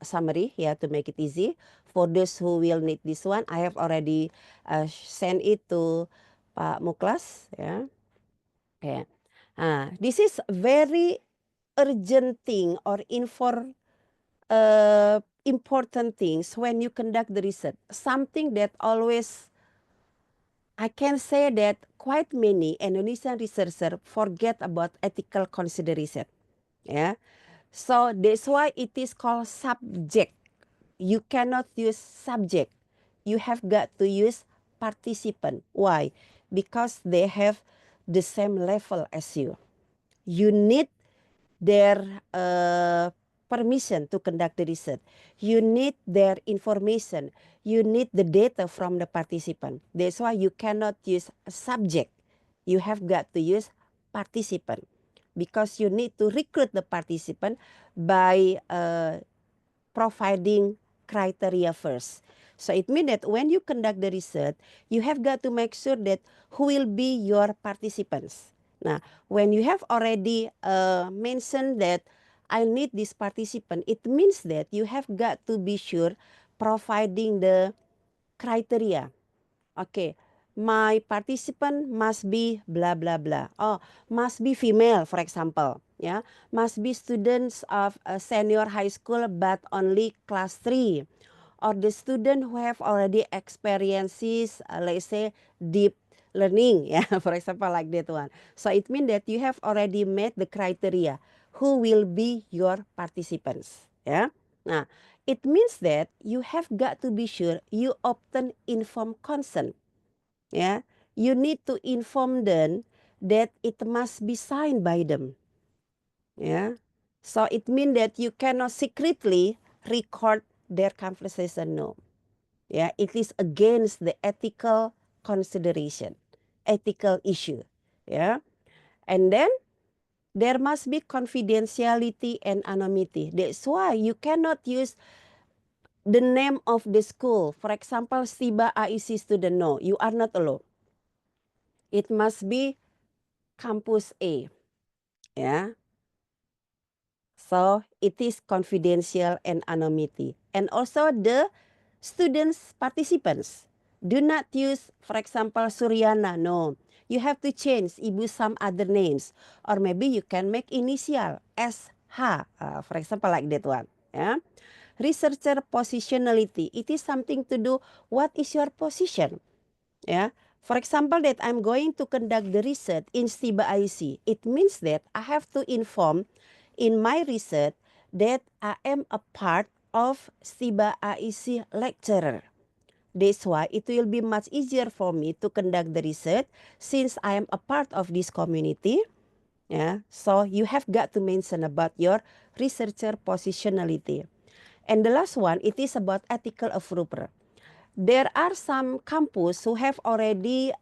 summary. Yeah, to make it easy for those who will need this one. I have already sent it to Pak Muklas. Yeah. Okay. This is very urgent thing or important things when you conduct the research. Something that always, I can say that quite many Indonesian researchers forget about ethical consideration. Yeah. So that's why it is called subject. You cannot use subject. You have got to use participant. Why? Because they have the same level as you. You need their permission to conduct the research. You need their information. You need the data from the participant. That's why you cannot use a subject. You have got to use participant, because you need to recruit the participant by providing criteria first. So it means that when you conduct the research, you have got to make sure that who will be your participants. Now, when you have already mentioned that I need this participant, it means that you have got to be sure providing the criteria. Okay, my participant must be blah blah blah. Oh, must be female, for example. Yeah, must be students of a senior high school but only class 3, or the student who have already experiences, let's say deep learning. Yeah, for example, like that one. So it means that you have already met the criteria who will be your participants. Yeah. Nah, it means that you have got to be sure you obtain informed consent. Yeah, you need to inform them that it must be signed by them. Yeah, so it means that you cannot secretly record their conversation. No. Yeah, it is against the ethical consideration, ethical issue. Yeah, and then there must be confidentiality and anonymity. That's why you cannot use the name of the school. For example, Stiba AIC student. No, you are not allowed. It must be campus A. Yeah. So it is confidential and anonymity. And also the students participants. Do not use, for example, Suryana. No, you have to change Ibu some other names, or maybe you can make initial SH, for example, like that one. Yeah. Researcher positionality. It is something to do. What is your position? Yeah. For example, that I'm going to conduct the research in Stiba IC. It means that I have to inform in my research that I am a part of Stiba AIC lecturer. That's why it will be much easier for me to conduct the research since I am a part of this community. Yeah, so you have got to mention about your researcher positionality. And the last one, it is about ethical approval. There are some campus who have already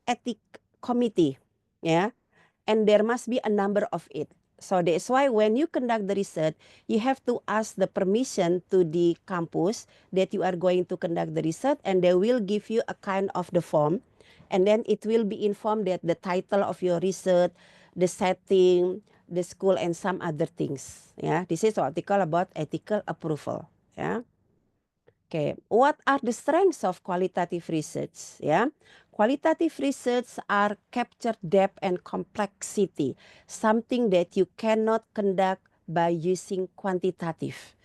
ethic committee, yeah, and there must be a number of it. So that's why when you conduct the research, you have to ask the permission to the campus that you are going to conduct the research, and they will give you a kind of the form, and then it will be informed that the title of your research, the setting, the school, and some other things. Yeah, this is what they call about ethical approval. Yeah. Okay, what are the strengths of qualitative research? Yeah, qualitative research are capture depth and complexity, something that you cannot conduct by using quantitative.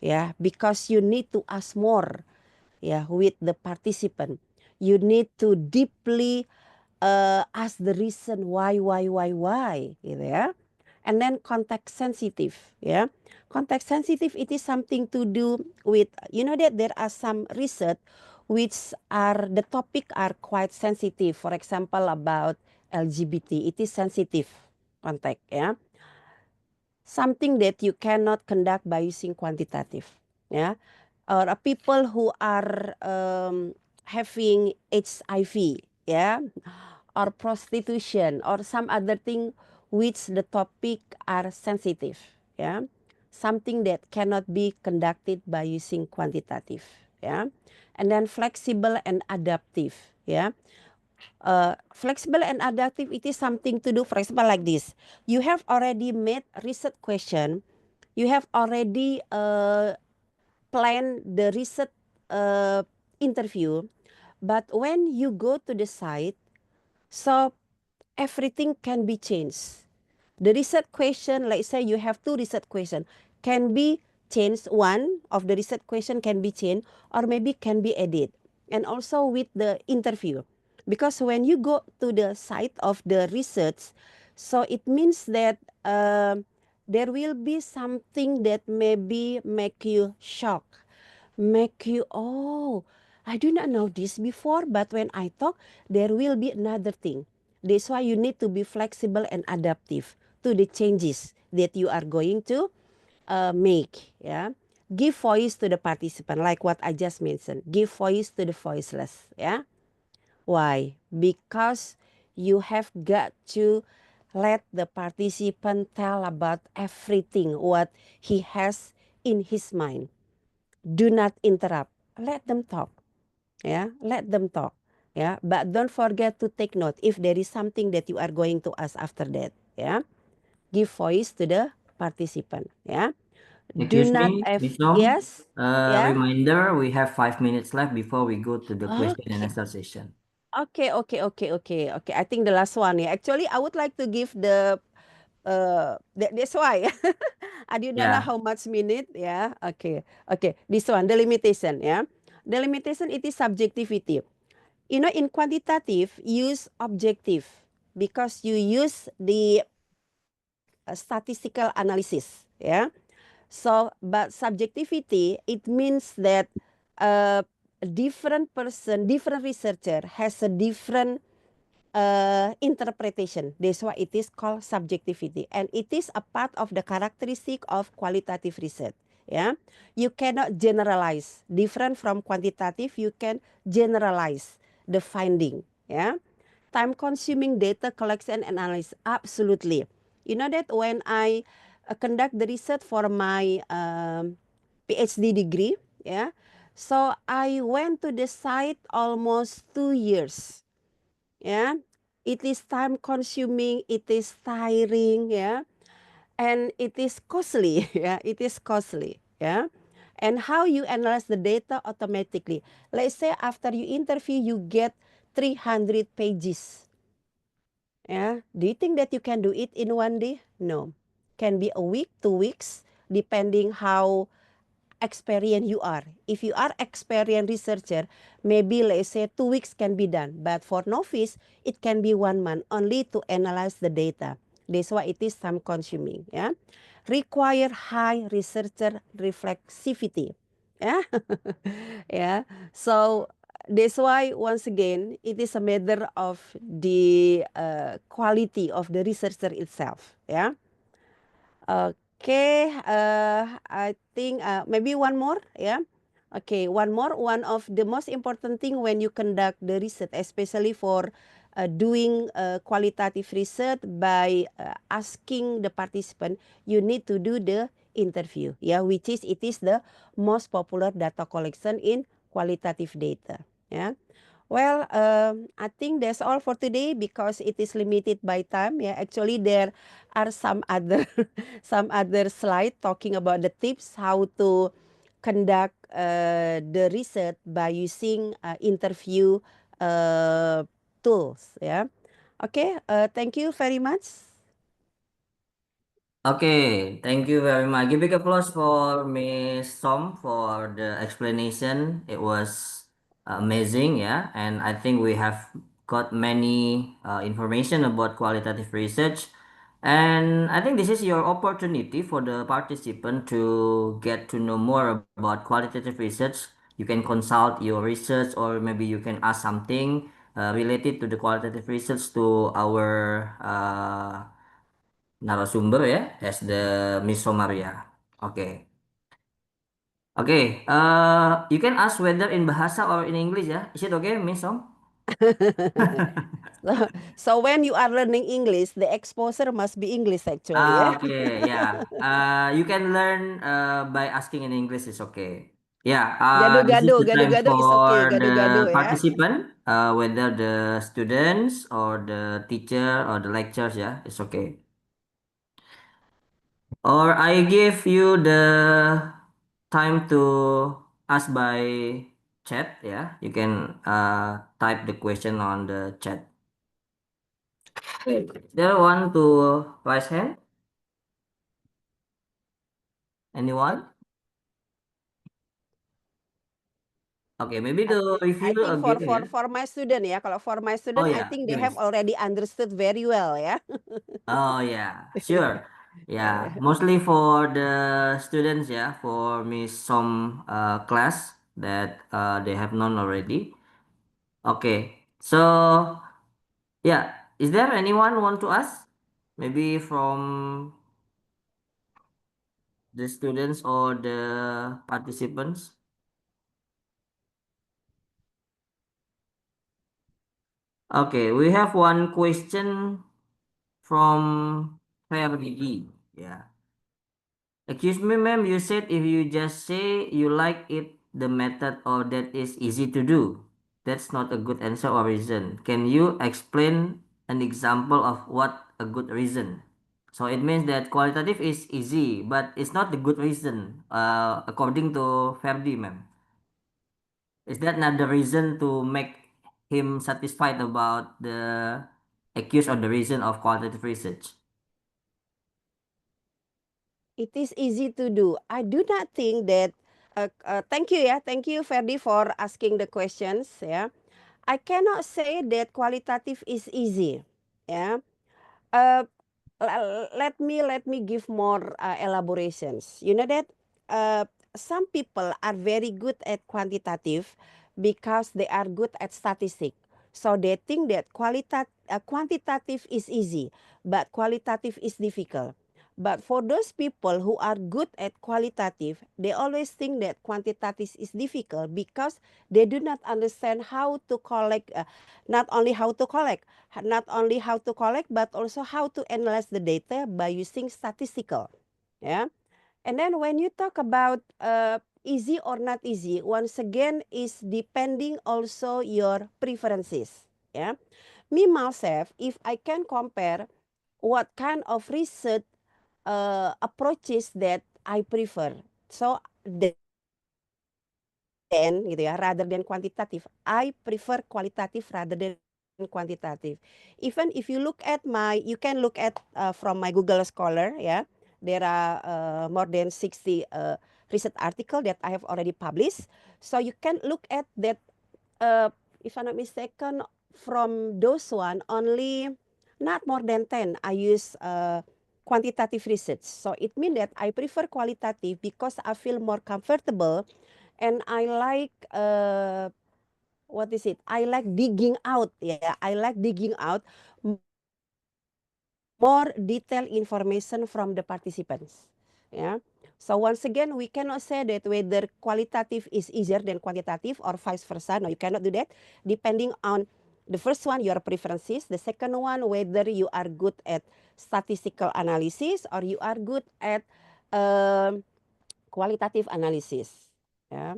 Yeah, because you need to ask more. Yeah, with the participant, you need to deeply ask the reason why, gitu ya. And then context sensitive, ya. Context sensitive it is something to do with, you know that there are some research which are, the topic are quite sensitive. For example, about LGBT, it is sensitive context, ya. Something that you cannot conduct by using quantitative, ya. Or people who are having HIV, yeah, or prostitution, or some other thing which the topic are sensitive, yeah, something that cannot be conducted by using quantitative, yeah. And then flexible and adaptive, yeah. Flexible and adaptive, it is something to do, for example, like this. You have already made research question, you have already plan the research interview, but when you go to the site, so everything can be changed. The research question, let's say you have 2 research question, can be changed. One of the research question can be changed, or maybe can be added. And also with the interview, because when you go to the site of the research, so it means that there will be something that maybe make you shock, make you, oh, I do not know this before, but when I talk, there will be another thing. That's why you need to be flexible and adaptive to the changes that you are going to make. Yeah, give voice to the participant, like what I just mentioned. Give voice to the voiceless. Yeah, why? Because you have got to let the participant tell about everything what he has in his mind. Do not interrupt. Let them talk. Yeah, let them talk. Yeah, but don't forget to take note if there is something that you are going to ask after that. Yeah, give voice to the participant. Yeah, Do Excuse not me, F. Miss Som. Yes. Yeah. Reminder, we have 5 minutes left before we go to the question and Okay. answer session. Okay. I think the last one. Yeah. Actually, I would like to give the that's why I do not know Yeah. how much minute. Yeah. Okay. This one, the limitation. Yeah. The limitation, it is subjectivity. You know, in quantitative, use objective because you use the statistical analysis. Yeah. So, but subjectivity, it means that a different person, different researcher has a different interpretation. That's why it is called subjectivity, and it is a part of the characteristic of qualitative research. Yeah, you cannot generalize. Different from quantitative, you can generalize the finding. Yeah, time-consuming data collection and analysis. Absolutely. You know that when I conduct the research for my PhD degree, yeah, so I went to the site almost 2 years. Yeah, it is time consuming, it is tiring, yeah, and it is costly. Yeah, it is costly. Yeah, and how you analyze the data automatically. Let's say after you interview, you get 300 pages. Yeah, do you think that you can do it in one day? No, can be a week, 2 weeks, depending how experienced you are. If you are experienced researcher, maybe let's say 2 weeks can be done. But for novice, it can be 1 month only to analyze the data. That's why it is time consuming. Yeah, require high researcher reflexivity. Yeah, yeah. So that's why once again it is a matter of the quality of the researcher itself. Yeah. Okay, I think maybe one more, yeah. Okay, one more. One of the most important thing when you conduct the research, especially for doing qualitative research by asking the participant, you need to do the interview, yeah, which is it is the most popular data collection in qualitative data, yeah. Well, I think that's all for today because it is limited by time. Yeah, actually there are some other some other slide talking about the tips how to conduct the research by using interview tools. Yeah. Okay. Thank you very much. Okay, thank you very much. Give big applause for Miss Som for the explanation. It was amazing, yeah. And I think we have got many information about qualitative research. And I think this is your opportunity for the participant to get to know more about qualitative research. You can consult your research, or maybe you can ask something related to the qualitative research to our narasumber ya, as the Miss Somaria. Oke. Oke, you can ask whether in bahasa or in English ya. Is it okay, Miss Som? so, so when you are learning English, the exposure must be English actually. Yeah. Okay, yeah. You can learn by asking in English is okay. Yeah, this is Gado-gado, the time gado-gado is okay. for Gado-gado the ya. participant, whether the students or the teacher or the lectures, yeah, it's okay. Or I give you the time to ask by chat, yeah. You can type the question on the chat. Okay. There one to raise hand? Anyone? Okay, maybe I to think I review think for again, for yeah. for my student ya, kalau for my Oh student I yeah, think they have yes. already understood very well ya. Oh yeah, sure. Yeah, mostly for the students, yeah, for me some class that they have known already. Okay, so yeah, is there anyone want to ask? Maybe from the students or the participants? Okay, we have one question from Ferdi. Yeah. Excuse me, ma'am, you said if you just say you like it, the method or that is easy to do. That's not a good answer or reason. Can you explain an example of what a good reason? So it means that qualitative is easy, but it's not the good reason, according to Ferdi, ma'am. Is that not the reason to make him satisfied about the accused or the reason of qualitative research? It is easy to do. I do not think that. Thank you ya, thank you Ferdi for asking the questions ya. I cannot say that qualitative is easy ya. Uh, let me give more elaborations. You know that uh, some people are very good at quantitative because they are good at statistic. So they think that quantitative is easy, but qualitative is difficult. But for those people who are good at qualitative, they always think that quantitative is difficult because they do not understand how to collect, not only how to collect, but also how to analyze the data by using statistical. Yeah. And then when you talk about easy or not easy, once again is depending also your preferences. Yeah. Me myself, if I can compare what kind of research approaches that I prefer. So then gitu ya, rather than quantitative, I prefer qualitative rather than quantitative. Even if you look at you can look at from my Google Scholar ya, there are more than 60 research article that I have already published. So you can look at that, if I'm not mistaken, from those one only not more than 10 I use quantitative research. So it means that I prefer qualitative because I feel more comfortable and I like what is it? I like digging out. Yeah, I like digging out more detailed information from the participants. Yeah. So once again, we cannot say that whether qualitative is easier than quantitative or vice versa. No, you cannot do that. Depending on the first one, your preferences. The second one, whether you are good at statistical analysis or you are good at qualitative analysis. Yeah.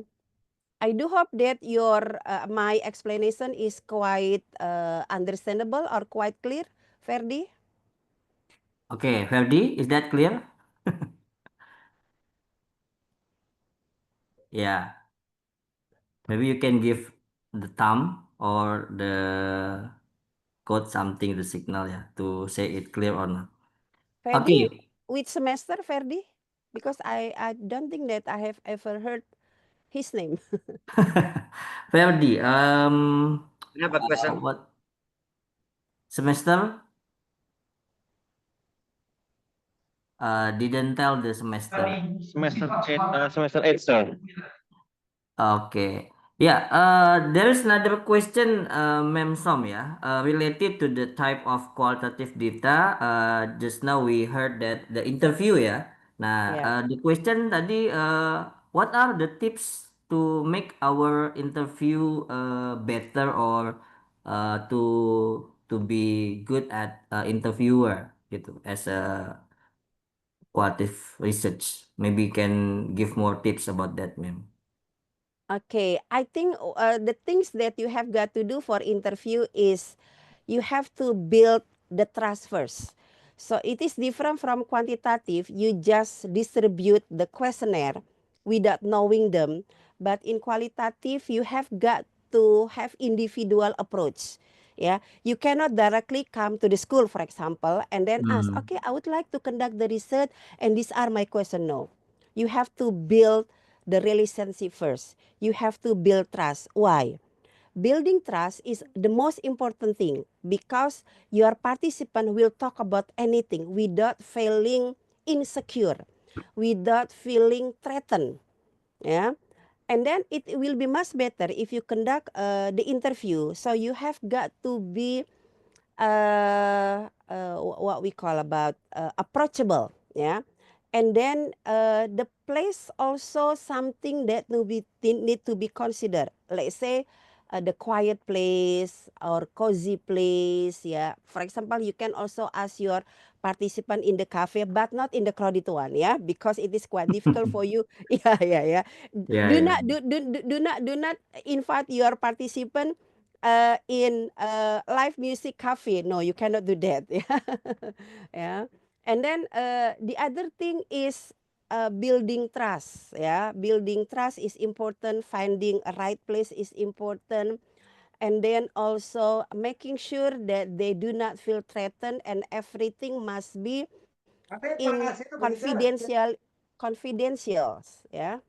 I do hope that my explanation is quite understandable or quite clear, Ferdi. Okay, Ferdi, is that clear? Yeah. Maybe you can give the thumb or the code something, the signal, yeah, to say it clear or not. Ferdi, Okay. which semester, Ferdi? Because I don't think that I have ever heard his name. Ferdi, I have a question. what semester? Didn't tell the semester. Semester 8, sir. Okay. Yeah, there is another question, Ma'am Som, yeah, related to the type of qualitative data. Just now we heard that the interview, ya. Nah, Yeah. the question tadi, what are the tips to make our interview better or to be good at interviewer gitu as a qualitative research? Maybe you can give more tips about that, ma'am. Okay, I think the things that you have got to do for interview is you have to build the trust first. So it is different from quantitative. You just distribute the questionnaire without knowing them. But in qualitative, you have got to have individual approach. Yeah, you cannot directly come to the school, for example, and then ask, okay, I would like to conduct the research, and these are my questions. No, you have to build the relationship first. You have to build trust. Why? Building trust is the most important thing because your participant will talk about anything without feeling insecure, without feeling threatened. Yeah. And then it will be much better if you conduct the interview. So you have got to be what we call about approachable. Yeah. And then the place also something that need to be considered. Let's say the quiet place or cozy place. Yeah. For example, you can also ask your participant in the cafe, but not in the crowded one. Yeah, because it is quite difficult for you. Yeah, yeah, yeah. Yeah, Do yeah. not do not invite your participant in live music cafe. No, you cannot do that. Yeah. Yeah. And then the other thing is building trust. Yeah, building trust is important. Finding a right place is important. And then also making sure that they do not feel threatened, and everything must be in confidentials. Yeah.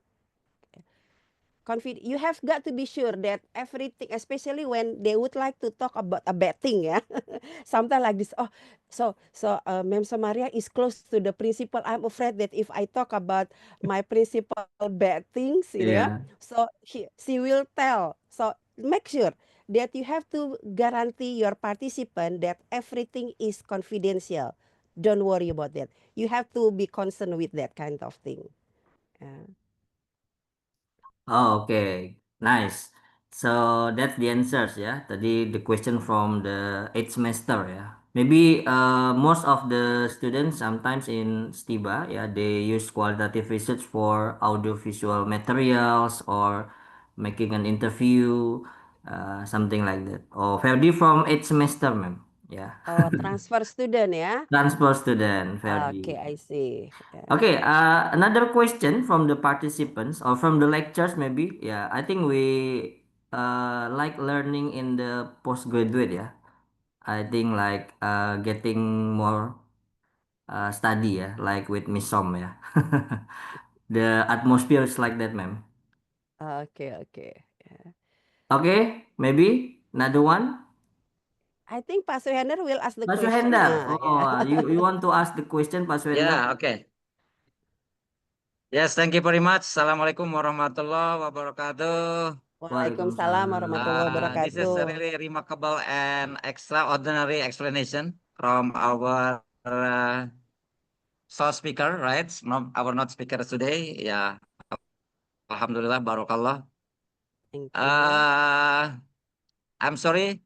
You have got to be sure that everything, especially when they would like to talk about a bad thing, yeah. Sometimes like this. Oh, Ma'am Samaria is close to the principal. I'm afraid that if I talk about my principal bad things, yeah, Yeah. so she will tell. So make sure that you have to guarantee your participant that everything is confidential. Don't worry about that. You have to be concerned with that kind of thing. Yeah. Oh, okay. Nice. So that's the answers ya. Tadi the question from the 8th semester ya. Maybe most of the students sometimes in STIBA ya they use qualitative research for audiovisual materials or making an interview, something like that. Oh, Ferdi from 8th semester, ma'am. Yeah. Oh, transfer student ya. Transport student, Okay, Ferdi. I see. Yeah. Okay, another question from the participants or from the lectures maybe. Yeah, I think we like learning in the postgraduate. Yeah, I think like getting more study. Yeah, like with Miss Som. Yeah, the atmosphere is like that, ma'am. Okay, okay. Yeah. Okay, maybe another one. I think Pak Suhander will ask the Pak question. Suhendar. Yeah. Oh, you want to ask the question, Pak Suhendar? Yeah, okay. Yes, thank you very much. Assalamualaikum warahmatullahi wabarakatuh. Waalaikumsalam warahmatullahi Waalaikumsalam. This is a wabarakatuh. really remarkable and extraordinary explanation from our source speaker, right? Our not speaker today. Yeah, Alhamdulillah, Barakallah. Thank you. I'm sorry,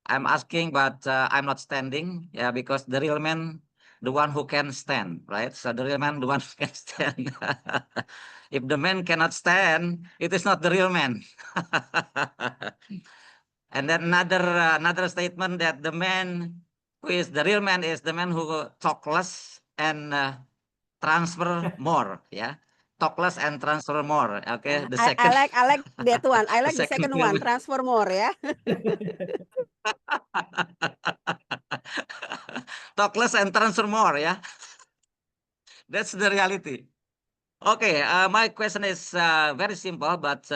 I'm asking, but I'm not standing. Yeah, because the real man, the one who can stand, right? So the real man, the one who can stand. If the man cannot stand, it is not the real man. And then another statement that the man who is the real man is the man who talk less and transfer more. Yeah, talk less and transfer more. Okay, the I second, like that one. I the like the second second real one. man. Transfer more ya. Talk less and transfer more, yeah. That's the reality. Okay, my question is very simple, but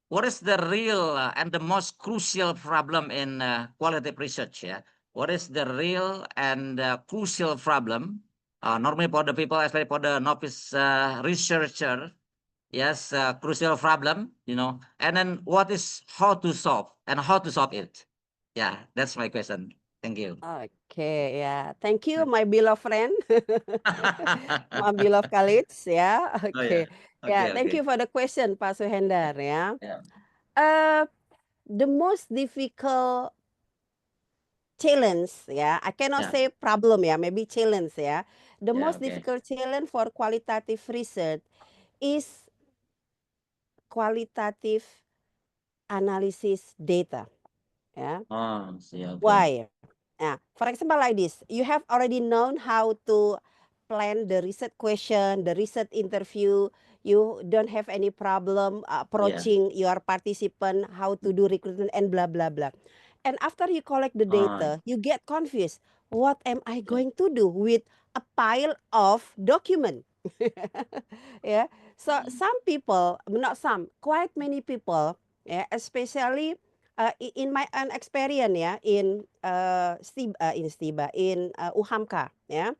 what is the real and the most crucial problem in qualitative research? Yeah, what is the real and crucial problem? Normally, for the people, especially for the novice researcher, yes, crucial problem, and then what is how to solve and how to solve it? Yeah, that's my question. Thank you. Okay, ya. Thank you, my beloved friend. My beloved colleagues, ya. Oh yeah. Okay. Okay, Ya, thank okay. you for the question, Pak Suhendar, ya. Yeah. The most difficult challenge, ya. I cannot Yeah. say problem, ya. Maybe challenge, ya. The Yeah, most okay. difficult challenge for qualitative research is qualitative analysis data, ya. Oh, see, okay. Why? For example, like this, you have already known how to plan the research question, the research interview. You don't have any problem Yeah. approaching your participant, how to do recruitment and blah, blah, blah. And after you collect the Oh, data, you get confused. What am I yeah. going to do with a pile of document? Yeah. So some people, not some, quite many people, yeah, especially in my own experience, yeah, in STIBA, in UHAMKA, yeah.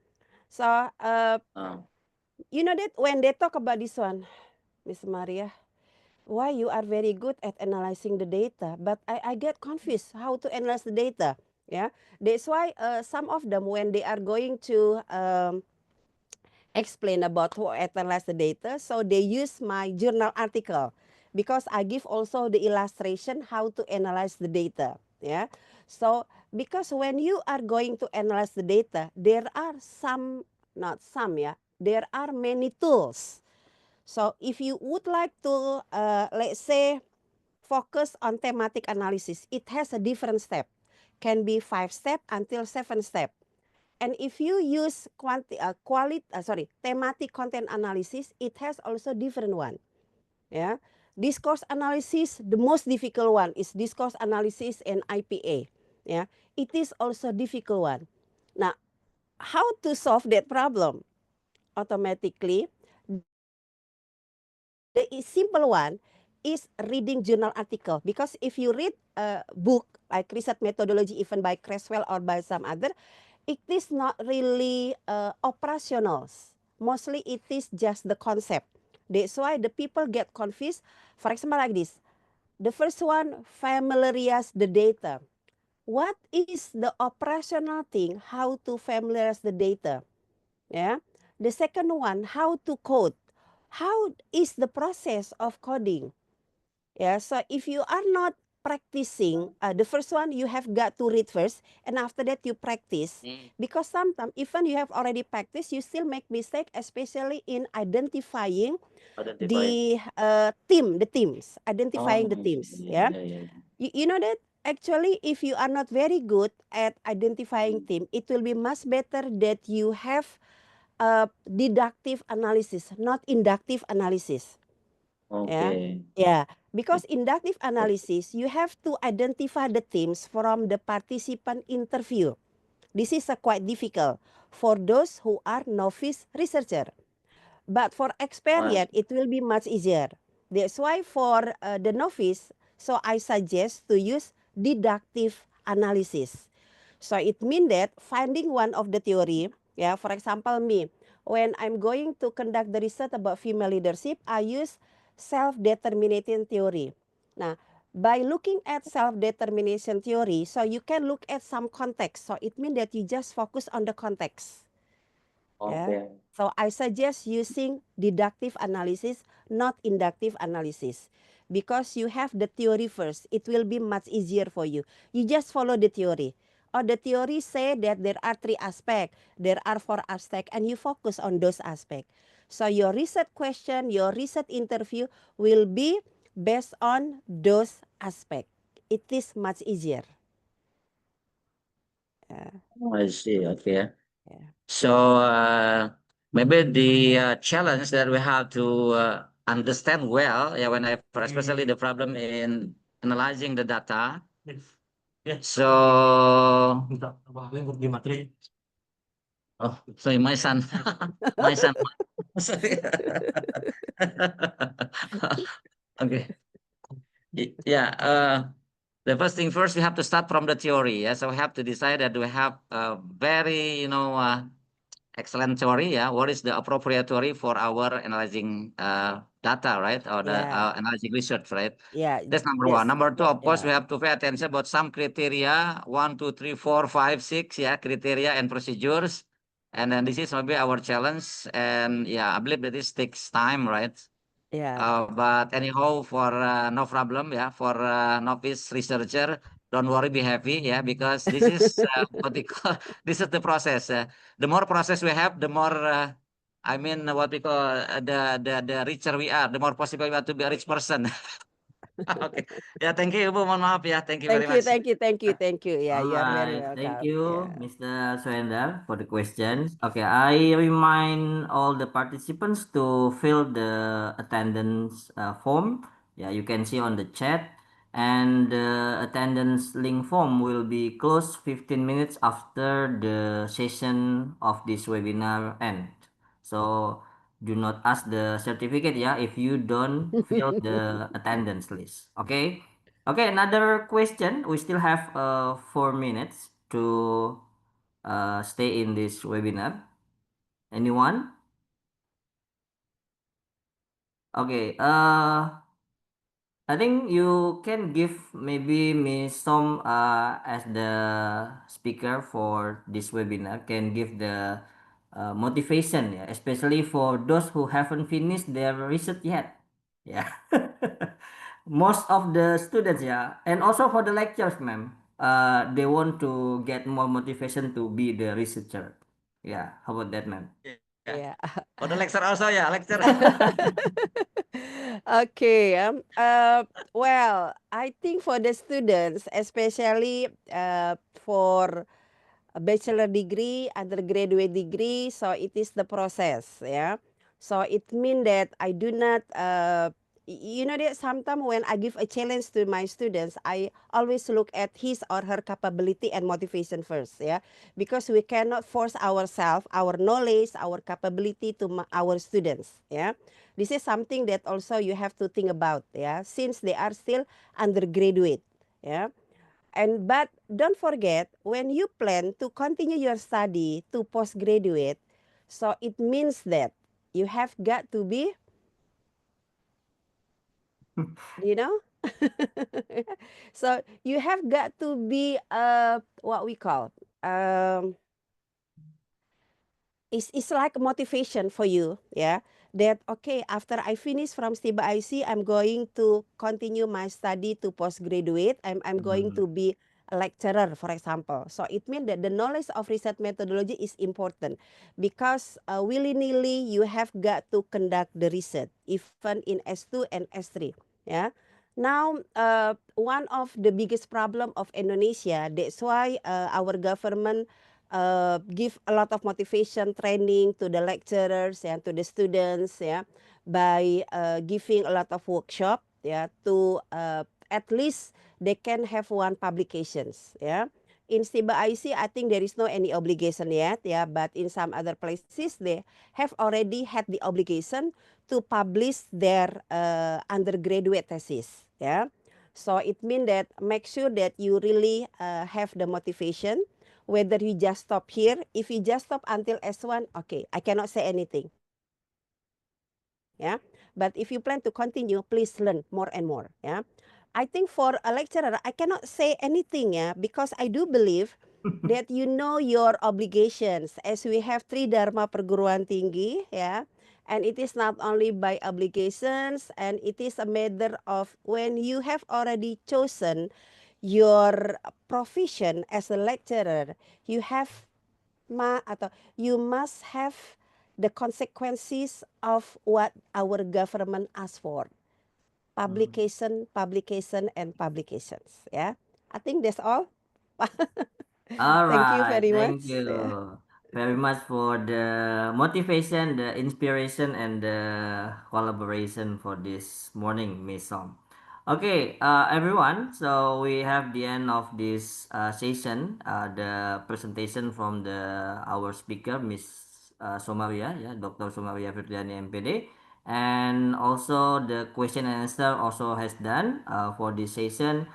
So Oh, you know that when they talk about this one, Miss Maria, why you are very good at analyzing the data, but I get confused how to analyze the data. Yeah, that's why some of them, when they are going to explain about how I analyze the data, so they use my journal article, because I give also the illustration how to analyze the data. Yeah, so because when you are going to analyze the data, there are some, not some, yeah, there are many tools. So if you would like to, let's say, focus on thematic analysis, it has a different step. Can be 5 step until 7 step. And if you use thematic content analysis, it has also different one. Yeah, discourse analysis, the most difficult one is discourse analysis and IPA. Yeah, it is also difficult one. Now, how to solve that problem? Automatically, the simple one is reading journal article, because if you read a book like research methodology, even by Creswell or by some other, it is not really operational. Mostly it is just the concept. That's why the people get confused. For example, like this. The first one, familiarize the data. What is the operational thing? How to familiarize the data? Yeah. The second one, how to code. How is the process of coding? Yeah. So if you are not practicing, the first one you have got to read first, and after that you practice. Because sometimes even you have already practiced, you still make mistake, especially in identifying the teams, identifying the teams. Yeah. You know that actually if you are not very good at identifying team, it will be much better that you have deductive analysis, not inductive analysis. Yeah, because inductive analysis, you have to identify the themes from the participant interview. This is quite difficult for those who are novice researcher. But for experience, it will be much easier. That's why for the novice, so I suggest to use deductive analysis. So it means that finding one of the theory, yeah, for example, me, when I'm going to conduct the research about female leadership, I use self-determination theory. Now, by looking at self-determination theory, so you can look at some context. So it means that you just focus on the context. Yeah. So I suggest using deductive analysis, not inductive analysis. Because you have the theory first, it will be much easier for you. You just follow the theory. Or the theory say that there are 3 aspects, there are 4 aspects, and you focus on those aspects. So your research question, your research interview will be based on those aspects. It is much easier. I see. Okay. Yeah. So maybe the challenge that we have to understand well, yeah, especially the problem in analyzing the data. So, oh, sorry, my son, my son. Sorry. Okay. Yeah. The first thing first, we have to start from the theory. Yeah. So we have to decide that we have a very, excellent theory. Yeah. What is the appropriate theory for our analyzing data, right? Or the Yeah. analyzing research, right? Yeah. That's number one. Number two, of course, Yeah. we have to pay attention about some criteria, 1, 2, 3, 4, 5, 6, yeah, criteria and procedures. And then this is maybe our challenge. And yeah, I believe that this takes time, right? Yeah. But anyhow, for no problem, yeah, for novice researcher, don't worry, be happy, yeah, because this is what we call, this is the process. The more process we have, the more, I mean, what we call the richer we are, the more possible we are to be a rich person. Okay. Yeah, thank you, Ibu. Mohon maaf ya. Thank you very Thank you, much. thank you, thank you, thank you. Yeah, All you are very right, thank welcome. you, Yeah. Mr. Swendal, for the questions. Okay, I remind all the participants to fill the attendance form. Yeah, you can see on the chat, and the attendance link form will be closed 15 minutes after the session of this webinar end. So do not ask the certificate, yeah, if you don't fill the attendance list. Okay. Okay, another question. We still have 4 minutes to stay in this webinar. Anyone? Okay, I think you can give maybe Miss Tom as the speaker for this webinar, can give the motivation, yeah, especially for those who haven't finished their research yet. Yeah. Most of the students, yeah, and also for the lectures, ma'am, they want to get more motivation to be the researcher. Yeah, how about that, ma'am? Yeah. Yeah. For the lecture also, yeah, lecture. Okay. Well, I think for the students, especially for bachelor degree, undergraduate degree, so it is the process, yeah. So it means that I do not, you know that sometimes when I give a challenge to my students, I always look at his or her capability and motivation first, yeah, because we cannot force ourselves, our knowledge, our capability to our students, yeah. This is something that also you have to think about, yeah, since they are still undergraduate, yeah. And but don't forget, when you plan to continue your study to postgraduate, so it means that you have got to be, you know, so you have got to be what we call it's like a motivation for you, yeah, that okay, after I finish from STIBA IC, I'm going to continue my study to postgraduate. I'm going to be a lecturer, for example. So it means that the knowledge of research methodology is important because willy-nilly you have got to conduct the research, even in S2 and S3, yeah. Now, one of the biggest problem of Indonesia, that's why our government give a lot of motivation training to the lecturers and to the students, yeah, by giving a lot of workshop, yeah, to at least they can have one publications, yeah. In STIBA IC, I think there is no any obligation yet, yeah, but in some other places they have already had the obligation to publish their undergraduate thesis, yeah. So it means that make sure that you really have the motivation. Whether you just stop here, if you just stop until S1, okay, I cannot say anything. Yeah, but if you plan to continue, please learn more and more. Yeah, I think for a lecturer, I cannot say anything. Yeah, because I do believe that you know your obligations as we have 3 Dharma perguruan tinggi. Yeah, and it is not only by obligations, and it is a matter of when you have already chosen your profession as a lecturer, you have atau you must have the consequences of what our government asks for. Publication, publication, and publications. Yeah, I think that's all. All Thank you right, very thank much. you Yeah. very much for the motivation, the inspiration, and the collaboration for this morning, Miss Som. Okay, everyone. So we have the end of this session. The presentation from our speaker, Miss Somaria, yeah, Dr. Somaria Fitriani, MPD, and also the question and answer also has done for this session.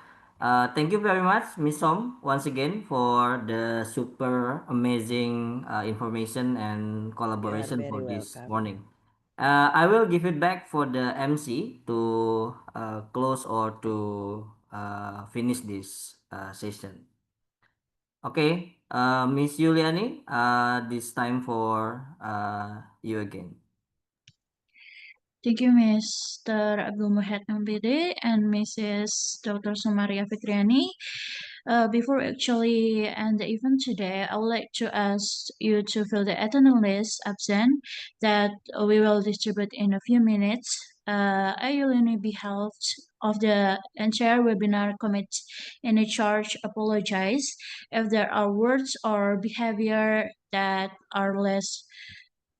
Thank you very much, Miss Som, once again for the super amazing information and You are collaboration for very this welcome. morning. I will give it back for the MC to close or to finish this session. Okay, Miss Yuliani, this time for you again. Thank you, Mr. Abdul Muhammad MPD and Mrs. Dr. Sumaria Fitriani. Before actually end the event today, I would like to ask you to fill the attendance list absent that we will distribute in a few minutes. I will on behalf of the entire webinar committee in charge apologize if there are words or behavior that are less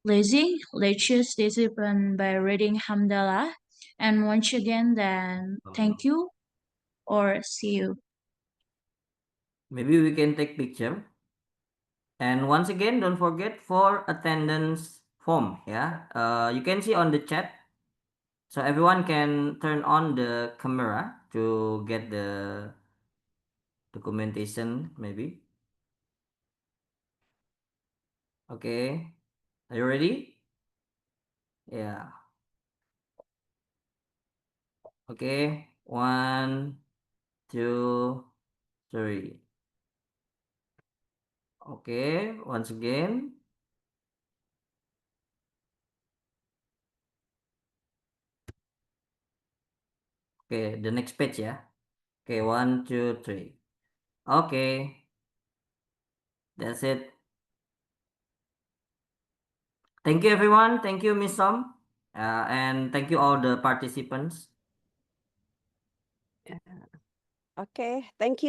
lazy. Let's choose discipline by reading Hamdalah. And once again, then thank you or see you. Maybe we can take picture. And once again, don't forget for attendance form. Yeah, you can see on the chat. So everyone can turn on the camera to get the documentation. Maybe. Okay. Are you ready? Yeah. Okay. 1, 2, 3. Okay. Once again. Okay. The next page ya. Okay. 1, 2, 3. Okay. That's it. Thank you everyone. Thank you Miss Som. And thank you all the participants. Okay, thank you.